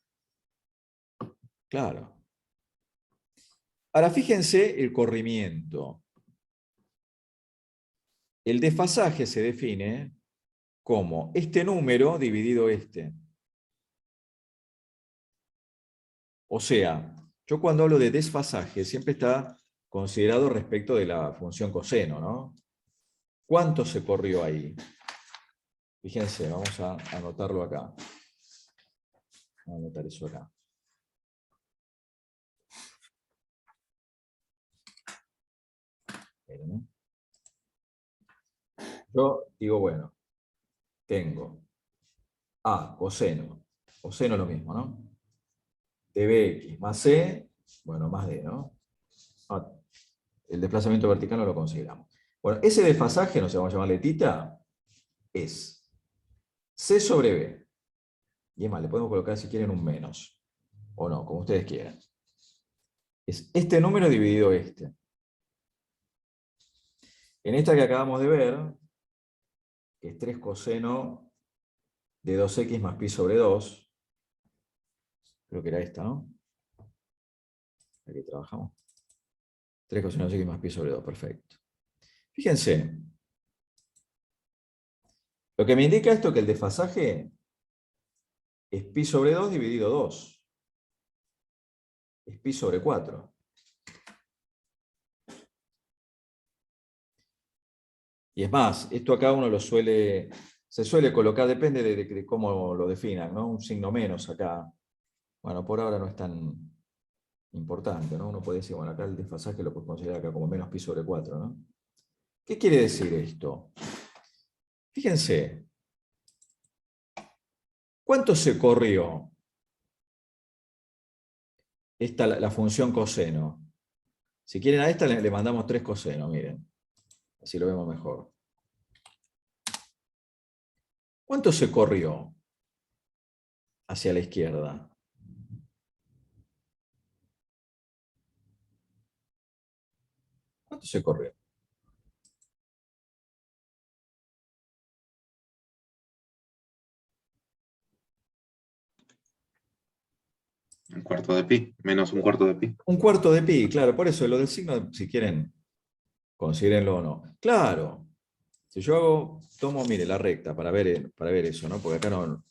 Claro. Ahora fíjense el corrimiento. El desfasaje se define como este número dividido este. O sea, yo cuando hablo de desfasaje siempre está considerado respecto de la función coseno, ¿no? ¿Cuánto se corrió ahí? Fíjense, vamos a anotarlo acá. Vamos a anotar eso acá. Yo digo, bueno, tengo A, coseno. Coseno es lo mismo, ¿no? De bx más c, bueno, más d, ¿no? El desplazamiento vertical no lo consideramos. Bueno, ese desfasaje, no sé, vamos a llamarle tita, es c sobre b. Y es más, le podemos colocar si quieren un menos. O no, como ustedes quieran. Es este número dividido este. En esta que acabamos de ver, que es 3 coseno de 2x más pi sobre 2, creo que era esta, ¿no? Aquí trabajamos. 3 coseno de x más pi sobre 2, perfecto. Fíjense, lo que me indica esto es que el desfasaje es pi sobre 2 dividido 2. Es pi sobre 4. Y es más, esto acá uno se suele colocar, depende de cómo lo definan, ¿no? Un signo menos acá. Bueno, por ahora no es tan importante, ¿no? Uno puede decir, bueno, acá el desfasaje lo puedes considerar acá como menos pi sobre 4, ¿no? ¿Qué quiere decir esto? Fíjense, ¿cuánto se corrió la función coseno? Si quieren a esta le mandamos 3 coseno, miren. Así lo vemos mejor. ¿Cuánto se corrió hacia la izquierda? ¿Cuánto se corrió? Un cuarto de pi, menos un cuarto de pi. Un cuarto de pi, claro, por eso lo del signo, si quieren, considérenlo o no. Claro, Si yo tomo, mire, la recta para ver eso, ¿no? Porque acá no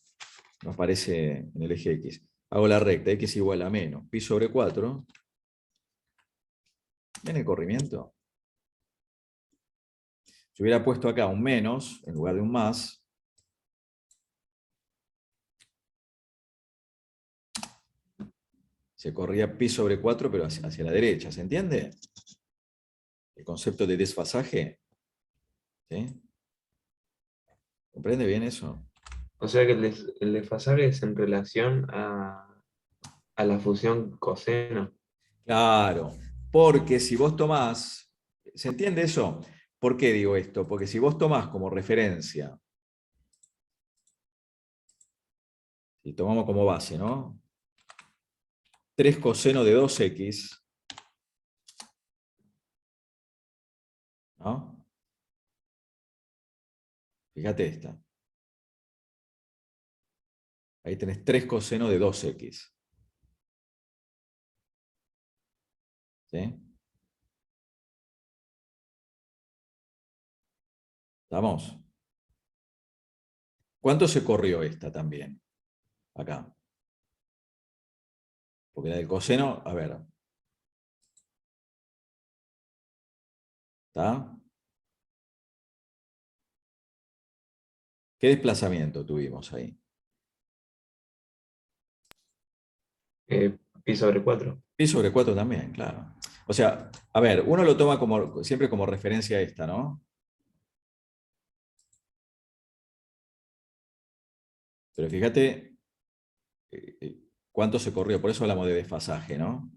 aparece en el eje X. Hago la recta, X igual a menos pi sobre 4. ¿Ven el corrimiento? Si hubiera puesto acá un menos en lugar de un más, se corría pi sobre 4, pero hacia la derecha, ¿se entiende? El concepto de desfasaje. ¿Sí? ¿Comprende bien eso? O sea que el desfasaje es en relación a la función coseno. Claro, porque si vos tomás, ¿se entiende eso? ¿Por qué digo esto? Porque si vos tomás como referencia, y tomamos como base, ¿no? 3 coseno de 2x, ¿no? Fíjate esta. Ahí tenés 3 coseno de 2x. ¿Sí? ¿Estamos? ¿Cuánto se corrió esta también? Acá. Porque la del coseno, a ver. ¿Está? ¿Qué desplazamiento tuvimos ahí? Pi sobre 4. Pi sobre 4 también, claro. O sea, a ver, uno lo toma siempre como referencia esta, ¿no? Pero fíjate cuánto se corrió, por eso hablamos de desfasaje, ¿no?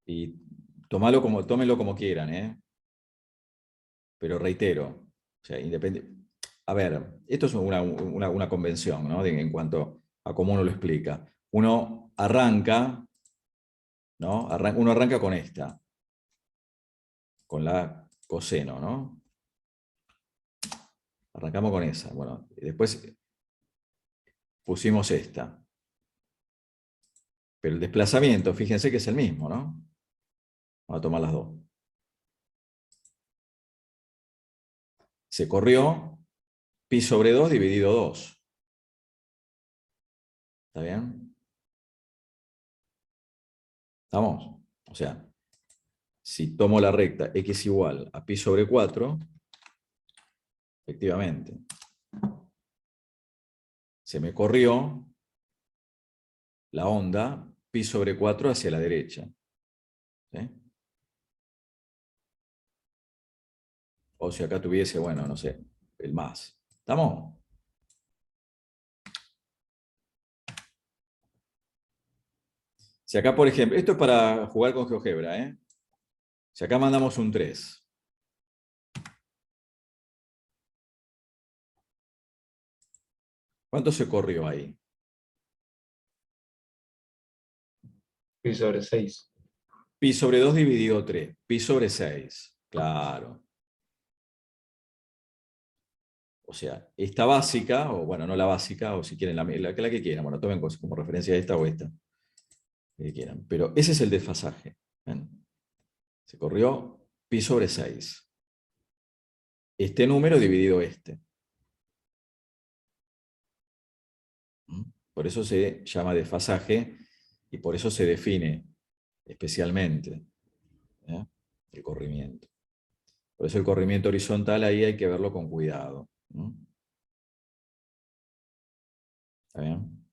Y tómenlo como quieran, ¿eh? Pero reitero, o sea, a ver, esto es una convención, ¿no? En cuanto a cómo uno lo explica. Uno arranca, ¿no? Uno arranca con esta, con la coseno, ¿no? Arrancamos con esa. Bueno, después pusimos esta. Pero el desplazamiento, fíjense que es el mismo, ¿no? Vamos a tomar las dos. Se corrió pi sobre 2 dividido 2. ¿Está bien? ¿Estamos? O sea, si tomo la recta x igual a pi sobre 4, efectivamente, se me corrió la onda pi sobre 4 hacia la derecha. ¿Sí? O si acá tuviese, bueno, no sé, el más. ¿Estamos? Si acá, por ejemplo, esto es para jugar con GeoGebra, ¿eh? Si acá mandamos un 3. ¿Cuánto se corrió ahí? Pi sobre 6. Pi sobre 2 dividido 3. Pi sobre 6. Claro. O sea, esta básica, o bueno, no la básica, o si quieren la que quieran, bueno, tomen como referencia esta o esta, que quieran. Pero ese es el desfasaje. ¿Ven? Se corrió pi sobre 6. Este número dividido este. Por eso se llama desfasaje y por eso se define especialmente el corrimiento. Por eso el corrimiento horizontal ahí hay que verlo con cuidado. ¿Está bien?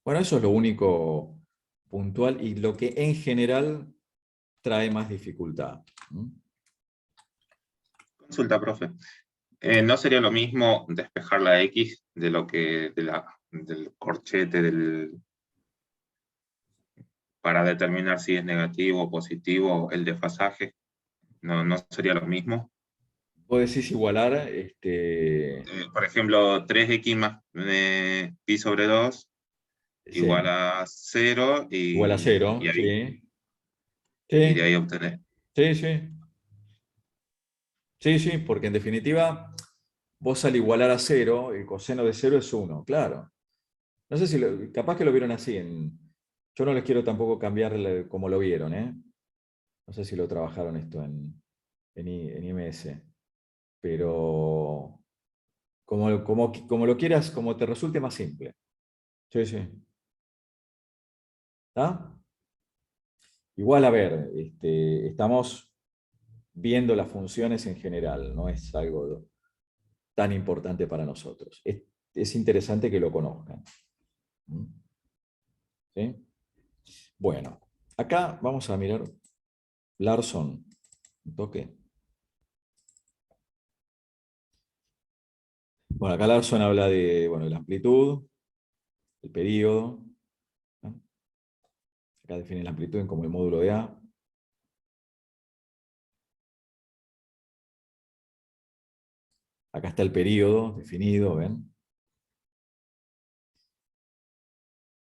Bueno, eso es lo único puntual y lo que en general trae más dificultad. Consulta, profe. ¿No sería lo mismo despejar la X de lo que del corchete para determinar si es negativo o positivo el desfasaje? ¿No sería lo mismo? Vos decís igualar, Por ejemplo, 3x más pi sobre 2 sí, igual a 0 igual a 0, sí. y de Sí, ahí obtener. sí, sí. Sí, sí, porque en definitiva, vos al igualar a 0, el coseno de 0 es 1, claro. No sé si, capaz que lo vieron así. Yo no les quiero tampoco cambiar como lo vieron, ¿eh? No sé si lo trabajaron esto en IMS. Pero como lo quieras, como te resulte más simple. Sí, sí. ¿Está? Igual, a ver, estamos viendo las funciones en general, no es algo tan importante para nosotros. Es interesante que lo conozcan. ¿Sí? Bueno, acá vamos a mirar Larson, un toque. Bueno, acá Larson habla de, bueno, de la amplitud, el período. ¿No? Acá define la amplitud como el módulo de A. Acá está el período definido, ¿ven?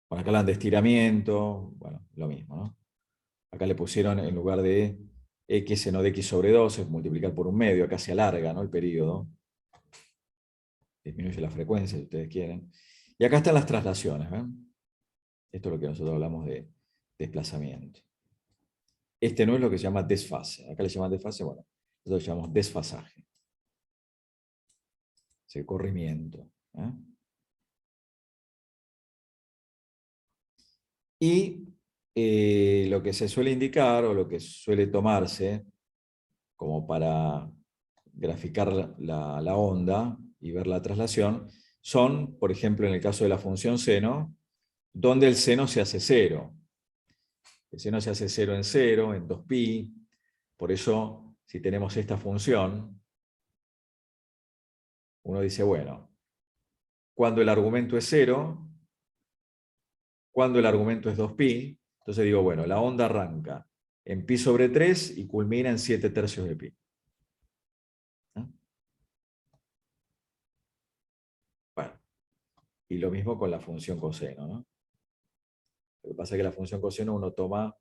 Bueno, acá hablan de estiramiento, bueno, lo mismo, ¿no? Acá le pusieron en lugar de x seno de x sobre 2, es multiplicar por un medio, acá se alarga, ¿no? El período. Disminuye la frecuencia si ustedes quieren. Y acá están las traslaciones, ¿ven? Esto es lo que nosotros hablamos de desplazamiento. Este no es lo que se llama desfase. Acá le llaman desfase, bueno, nosotros le llamamos desfasaje. Es corrimiento. ¿Eh? Y lo que se suele indicar, o lo que suele tomarse, como para graficar la onda y ver la traslación, son, por ejemplo, en el caso de la función seno, donde el seno se hace 0. El seno se hace 0 en 0, en 2pi. Por eso, si tenemos esta función, uno dice, bueno, cuando el argumento es 0, cuando el argumento es 2pi, entonces digo, bueno, la onda arranca en pi sobre 3 y culmina en 7/3 de pi. ¿No? Bueno, y lo mismo con la función coseno, ¿no? Lo que pasa es que la función coseno uno toma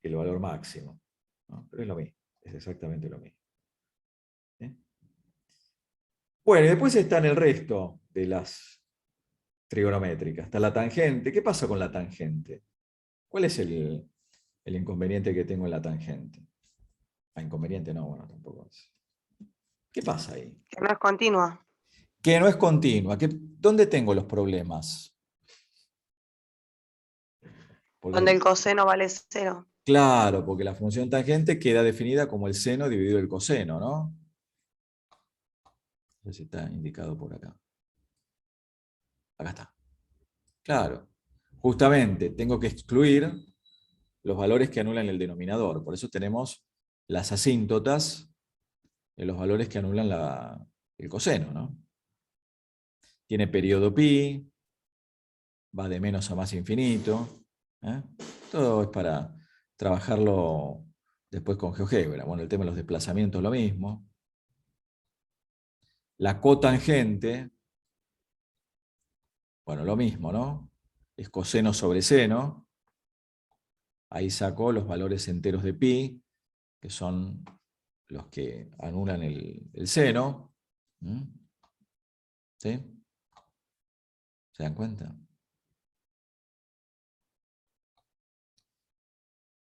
el valor máximo, ¿no? Pero es lo mismo, es exactamente lo mismo. ¿Sí? Bueno, y después están el resto de las trigonométricas. Está la tangente. ¿Qué pasa con la tangente? ¿Cuál es el inconveniente que tengo en la tangente? Inconveniente no, bueno, tampoco es. ¿Qué pasa ahí? Que no es continua. Que no es continua. ¿Dónde tengo los problemas? Donde el coseno vale 0. Claro, porque la función tangente queda definida como el seno dividido el coseno, ¿no? No sé si está indicado por acá. Acá está. Claro. Justamente tengo que excluir los valores que anulan el denominador. Por eso tenemos las asíntotas de los valores que anulan el coseno, ¿no? Tiene periodo pi, va de menos a más infinito. ¿Eh? Todo es para trabajarlo después con GeoGebra. Bueno, el tema de los desplazamientos es lo mismo. La cotangente, bueno, lo mismo, ¿no? Es coseno sobre seno. Ahí saco los valores enteros de pi, que son los que anulan el seno. ¿Sí? ¿Se dan cuenta?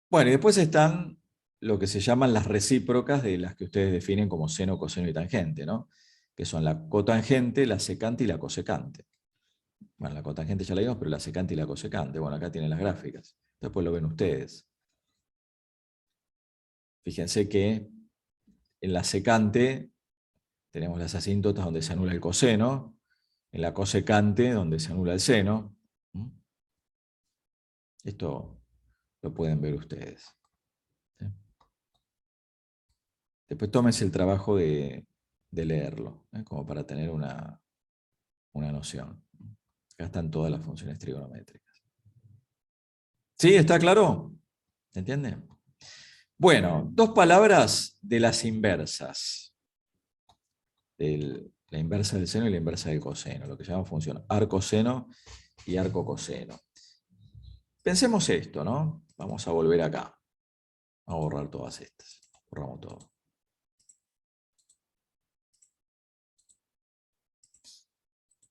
Bueno, y después están lo que se llaman las recíprocas de las que ustedes definen como seno, coseno y tangente, ¿no? Que son la cotangente, la secante y la cosecante. Bueno, la cotangente ya la vimos, pero la secante y la cosecante. Bueno, acá tienen las gráficas. Después lo ven ustedes. Fíjense que en la secante tenemos las asíntotas donde se anula el coseno, en la cosecante donde se anula el seno. Esto lo pueden ver ustedes. ¿Sí? Después tómense el trabajo de leerlo, como para tener una noción. Acá están todas las funciones trigonométricas. ¿Sí? ¿Está claro? ¿Se entiende? Bueno, dos palabras de las inversas. La inversa del seno y la inversa del coseno, lo que se llama función arcoseno y arcocoseno. Pensemos esto, ¿no? Vamos a volver acá. Vamos a borrar todas estas. Borramos todo.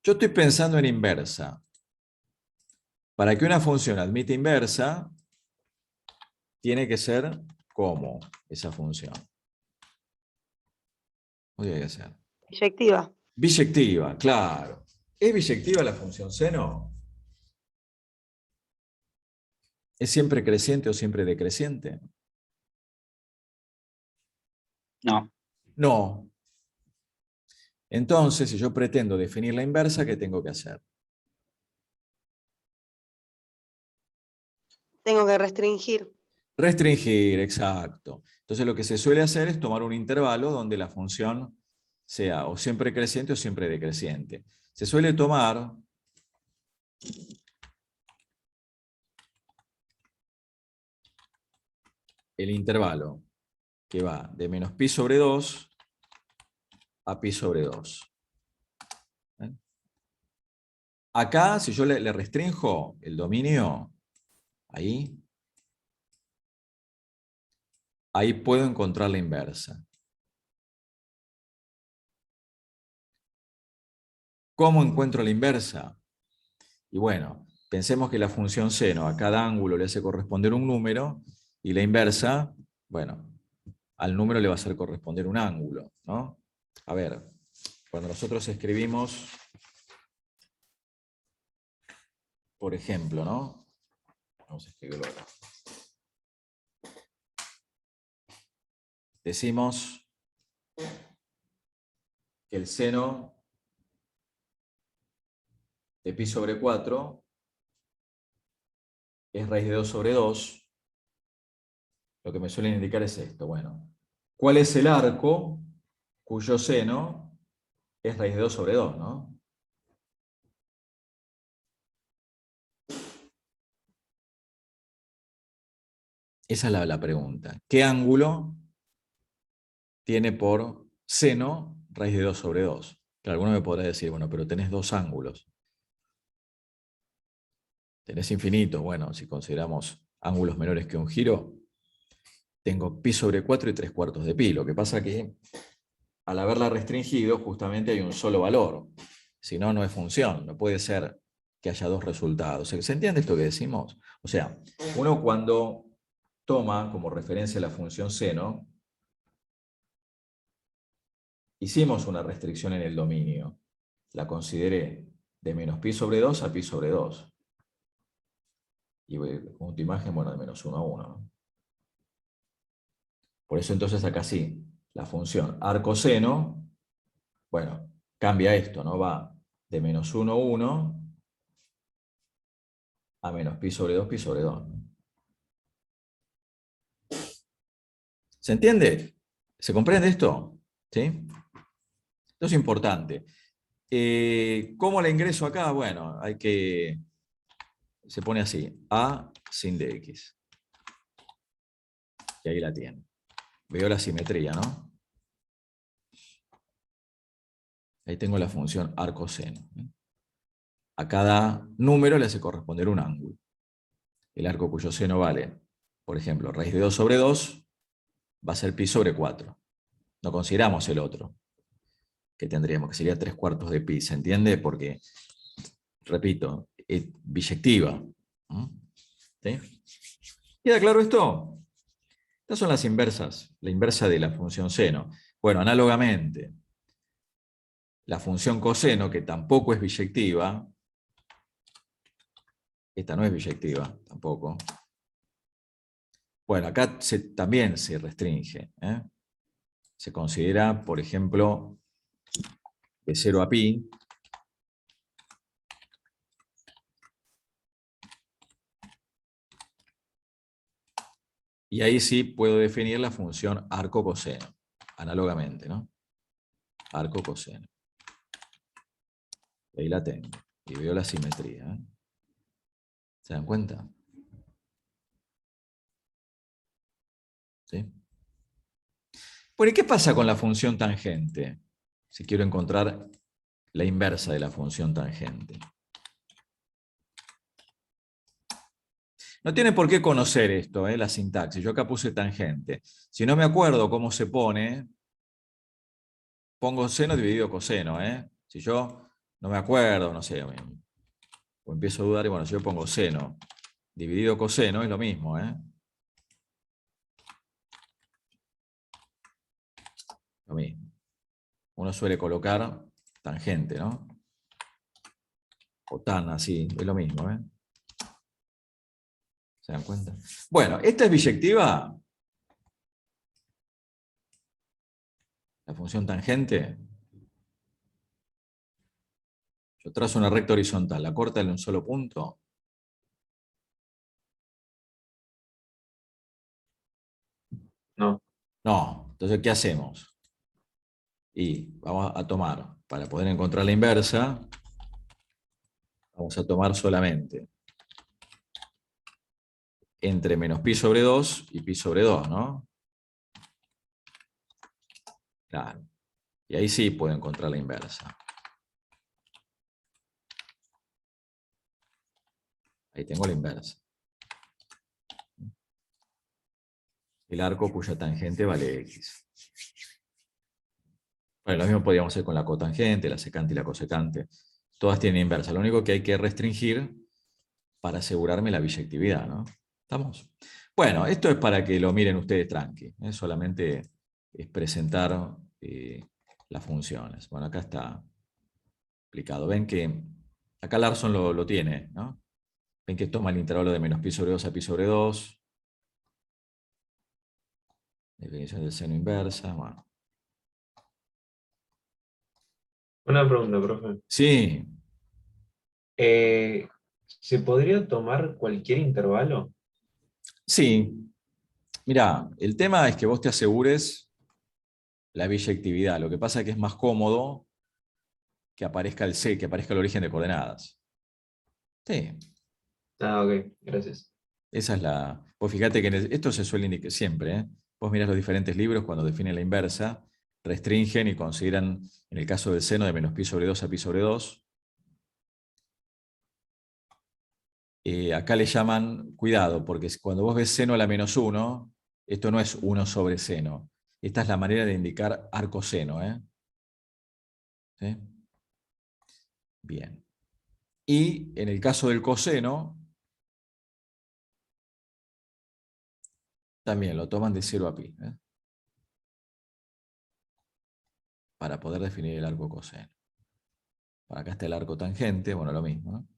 Yo estoy pensando en inversa. Para que una función admita inversa, tiene que ser como esa función. ¿Cómo tiene que ser? Biyectiva. Biyectiva, claro. ¿Es biyectiva la función seno? ¿Es siempre creciente o siempre decreciente? No, No. Entonces, si yo pretendo definir la inversa, ¿qué tengo que hacer? Tengo que restringir. Restringir, exacto. Entonces lo que se suele hacer es tomar un intervalo donde la función sea o siempre creciente o siempre decreciente. Se suele tomar el intervalo que va de menos pi sobre 2 a pi sobre 2. ¿Eh? Acá, si yo le restrinjo el dominio, ahí puedo encontrar la inversa. ¿Cómo encuentro la inversa? Y bueno, pensemos que la función seno a cada ángulo le hace corresponder un número y la inversa, bueno, al número le va a hacer corresponder un ángulo, ¿no? A ver, cuando nosotros escribimos, por ejemplo, ¿no? Vamos a escribirlo acá. Decimos que el seno de pi sobre 4 es raíz de 2 sobre 2. Lo que me suelen indicar es esto. Bueno, ¿cuál es el arco cuyo seno es raíz de 2 sobre 2, ¿no? Esa es la pregunta. ¿Qué ángulo tiene por seno raíz de 2 sobre 2? Claro, alguno me podrá decir, bueno, pero tenés dos ángulos. Tenés infinitos. Bueno, si consideramos ángulos menores que un giro, tengo pi sobre 4 y 3/4 de pi. Lo que pasa que al haberla restringido, justamente hay un solo valor. Si no, no es función. No puede ser que haya dos resultados. ¿Se entiende esto que decimos? O sea, uno cuando toma como referencia la función seno, hicimos una restricción en el dominio. La consideré de menos pi sobre 2 a pi sobre 2. Y con tu imagen, bueno, de menos 1 a 1. ¿No? Por eso entonces acá sí, la función arcoseno, bueno, cambia esto, ¿no? Va de menos 1 a 1 a menos pi sobre 2, pi sobre 2. ¿No? ¿Se entiende? ¿Se comprende esto? ¿Sí? Esto es importante. ¿Cómo la ingreso acá? Bueno, se pone así, A sin dx. Y ahí la tiene. Veo la simetría, ¿no? Ahí tengo la función arcoseno. A cada número le hace corresponder un ángulo. El arco cuyo seno vale, por ejemplo, raíz de 2 sobre 2, va a ser pi sobre 4. No consideramos el otro, que tendríamos, que sería 3/4 de pi. ¿Se entiende? Porque, repito, es biyectiva. ¿Sí? ¿Queda claro esto? Estas son las inversas, la inversa de la función seno. Bueno, análogamente, la función coseno, que tampoco es biyectiva, esta no es biyectiva tampoco. Bueno, acá también se restringe. Se considera, por ejemplo, de 0 a pi, y ahí sí puedo definir la función arco coseno, análogamente, ¿no? Arco coseno. Ahí la tengo, y veo la simetría. ¿Se dan cuenta? ¿Sí? Bueno, ¿y qué pasa con la función tangente? Si quiero encontrar la inversa de la función tangente. No tiene por qué conocer esto, la sintaxis. Yo acá puse tangente. Si no me acuerdo cómo se pone, pongo seno dividido coseno. Si yo no me acuerdo, no sé, o empiezo a dudar, y bueno, si yo pongo seno dividido coseno, es lo mismo. Lo mismo. uno suele colocar tangente, ¿no? O tan así, es lo mismo, ¿eh? ¿Se dan cuenta? Bueno, esta es biyectiva. La función tangente. Yo trazo una recta horizontal, la corta en un solo punto. No. No, entonces, ¿qué hacemos? Y vamos a tomar, para poder encontrar la inversa, vamos a tomar solamente entre menos pi sobre 2 y pi sobre 2, ¿no? Claro. Y ahí sí puedo encontrar la inversa. Ahí tengo la inversa. El arco cuya tangente vale x. Bueno, lo mismo podríamos hacer con la cotangente, la secante y la cosecante. Todas tienen inversa. Lo único que hay que restringir para asegurarme la biyectividad, ¿no? ¿Estamos? Bueno, esto es para que lo miren ustedes tranqui. Solamente es presentar las funciones. Bueno, acá está explicado. Ven que acá Larson lo tiene, ¿no? Ven que toma el intervalo de menos pi sobre 2 a pi sobre 2. Definición del seno inversa. Bueno. Una pregunta, profe. Sí, ¿Se podría tomar cualquier intervalo? sí. Mirá, el tema es que vos te asegures la biyectividad. Lo que pasa es que es más cómodo que aparezca el C, que aparezca el origen de coordenadas. Sí, Ah, ok, gracias. esa es la... Pues fíjate que esto se suele indicar siempre, ¿eh? Vos mirás los diferentes libros cuando definen la inversa, restringen y consideran, en el caso del seno, de menos pi sobre 2 a pi sobre 2. Acá le llaman, cuidado, porque cuando vos ves seno a la menos 1, esto no es 1 sobre seno. Esta es la manera de indicar arcoseno, ¿eh? ¿Sí? Bien. Y en el caso del coseno, también lo toman de 0 a pi, ¿eh? Para poder definir el arco coseno. Acá está el arco tangente, bueno, lo mismo, ¿no?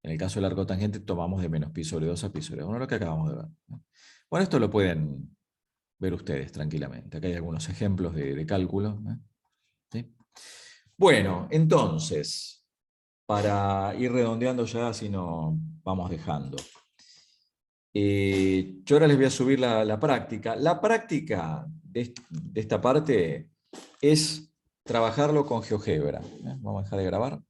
En el caso del arco tangente tomamos de menos pi sobre 2 a pi sobre 1, lo que acabamos de ver, ¿no? Bueno, esto lo pueden ver ustedes tranquilamente. Acá hay algunos ejemplos de cálculo, ¿eh? ¿Sí? Bueno, entonces, para ir redondeando ya, así no vamos dejando. Yo ahora les voy a subir la práctica. La práctica de esta parte es trabajarlo con GeoGebra. Vamos a dejar de grabar.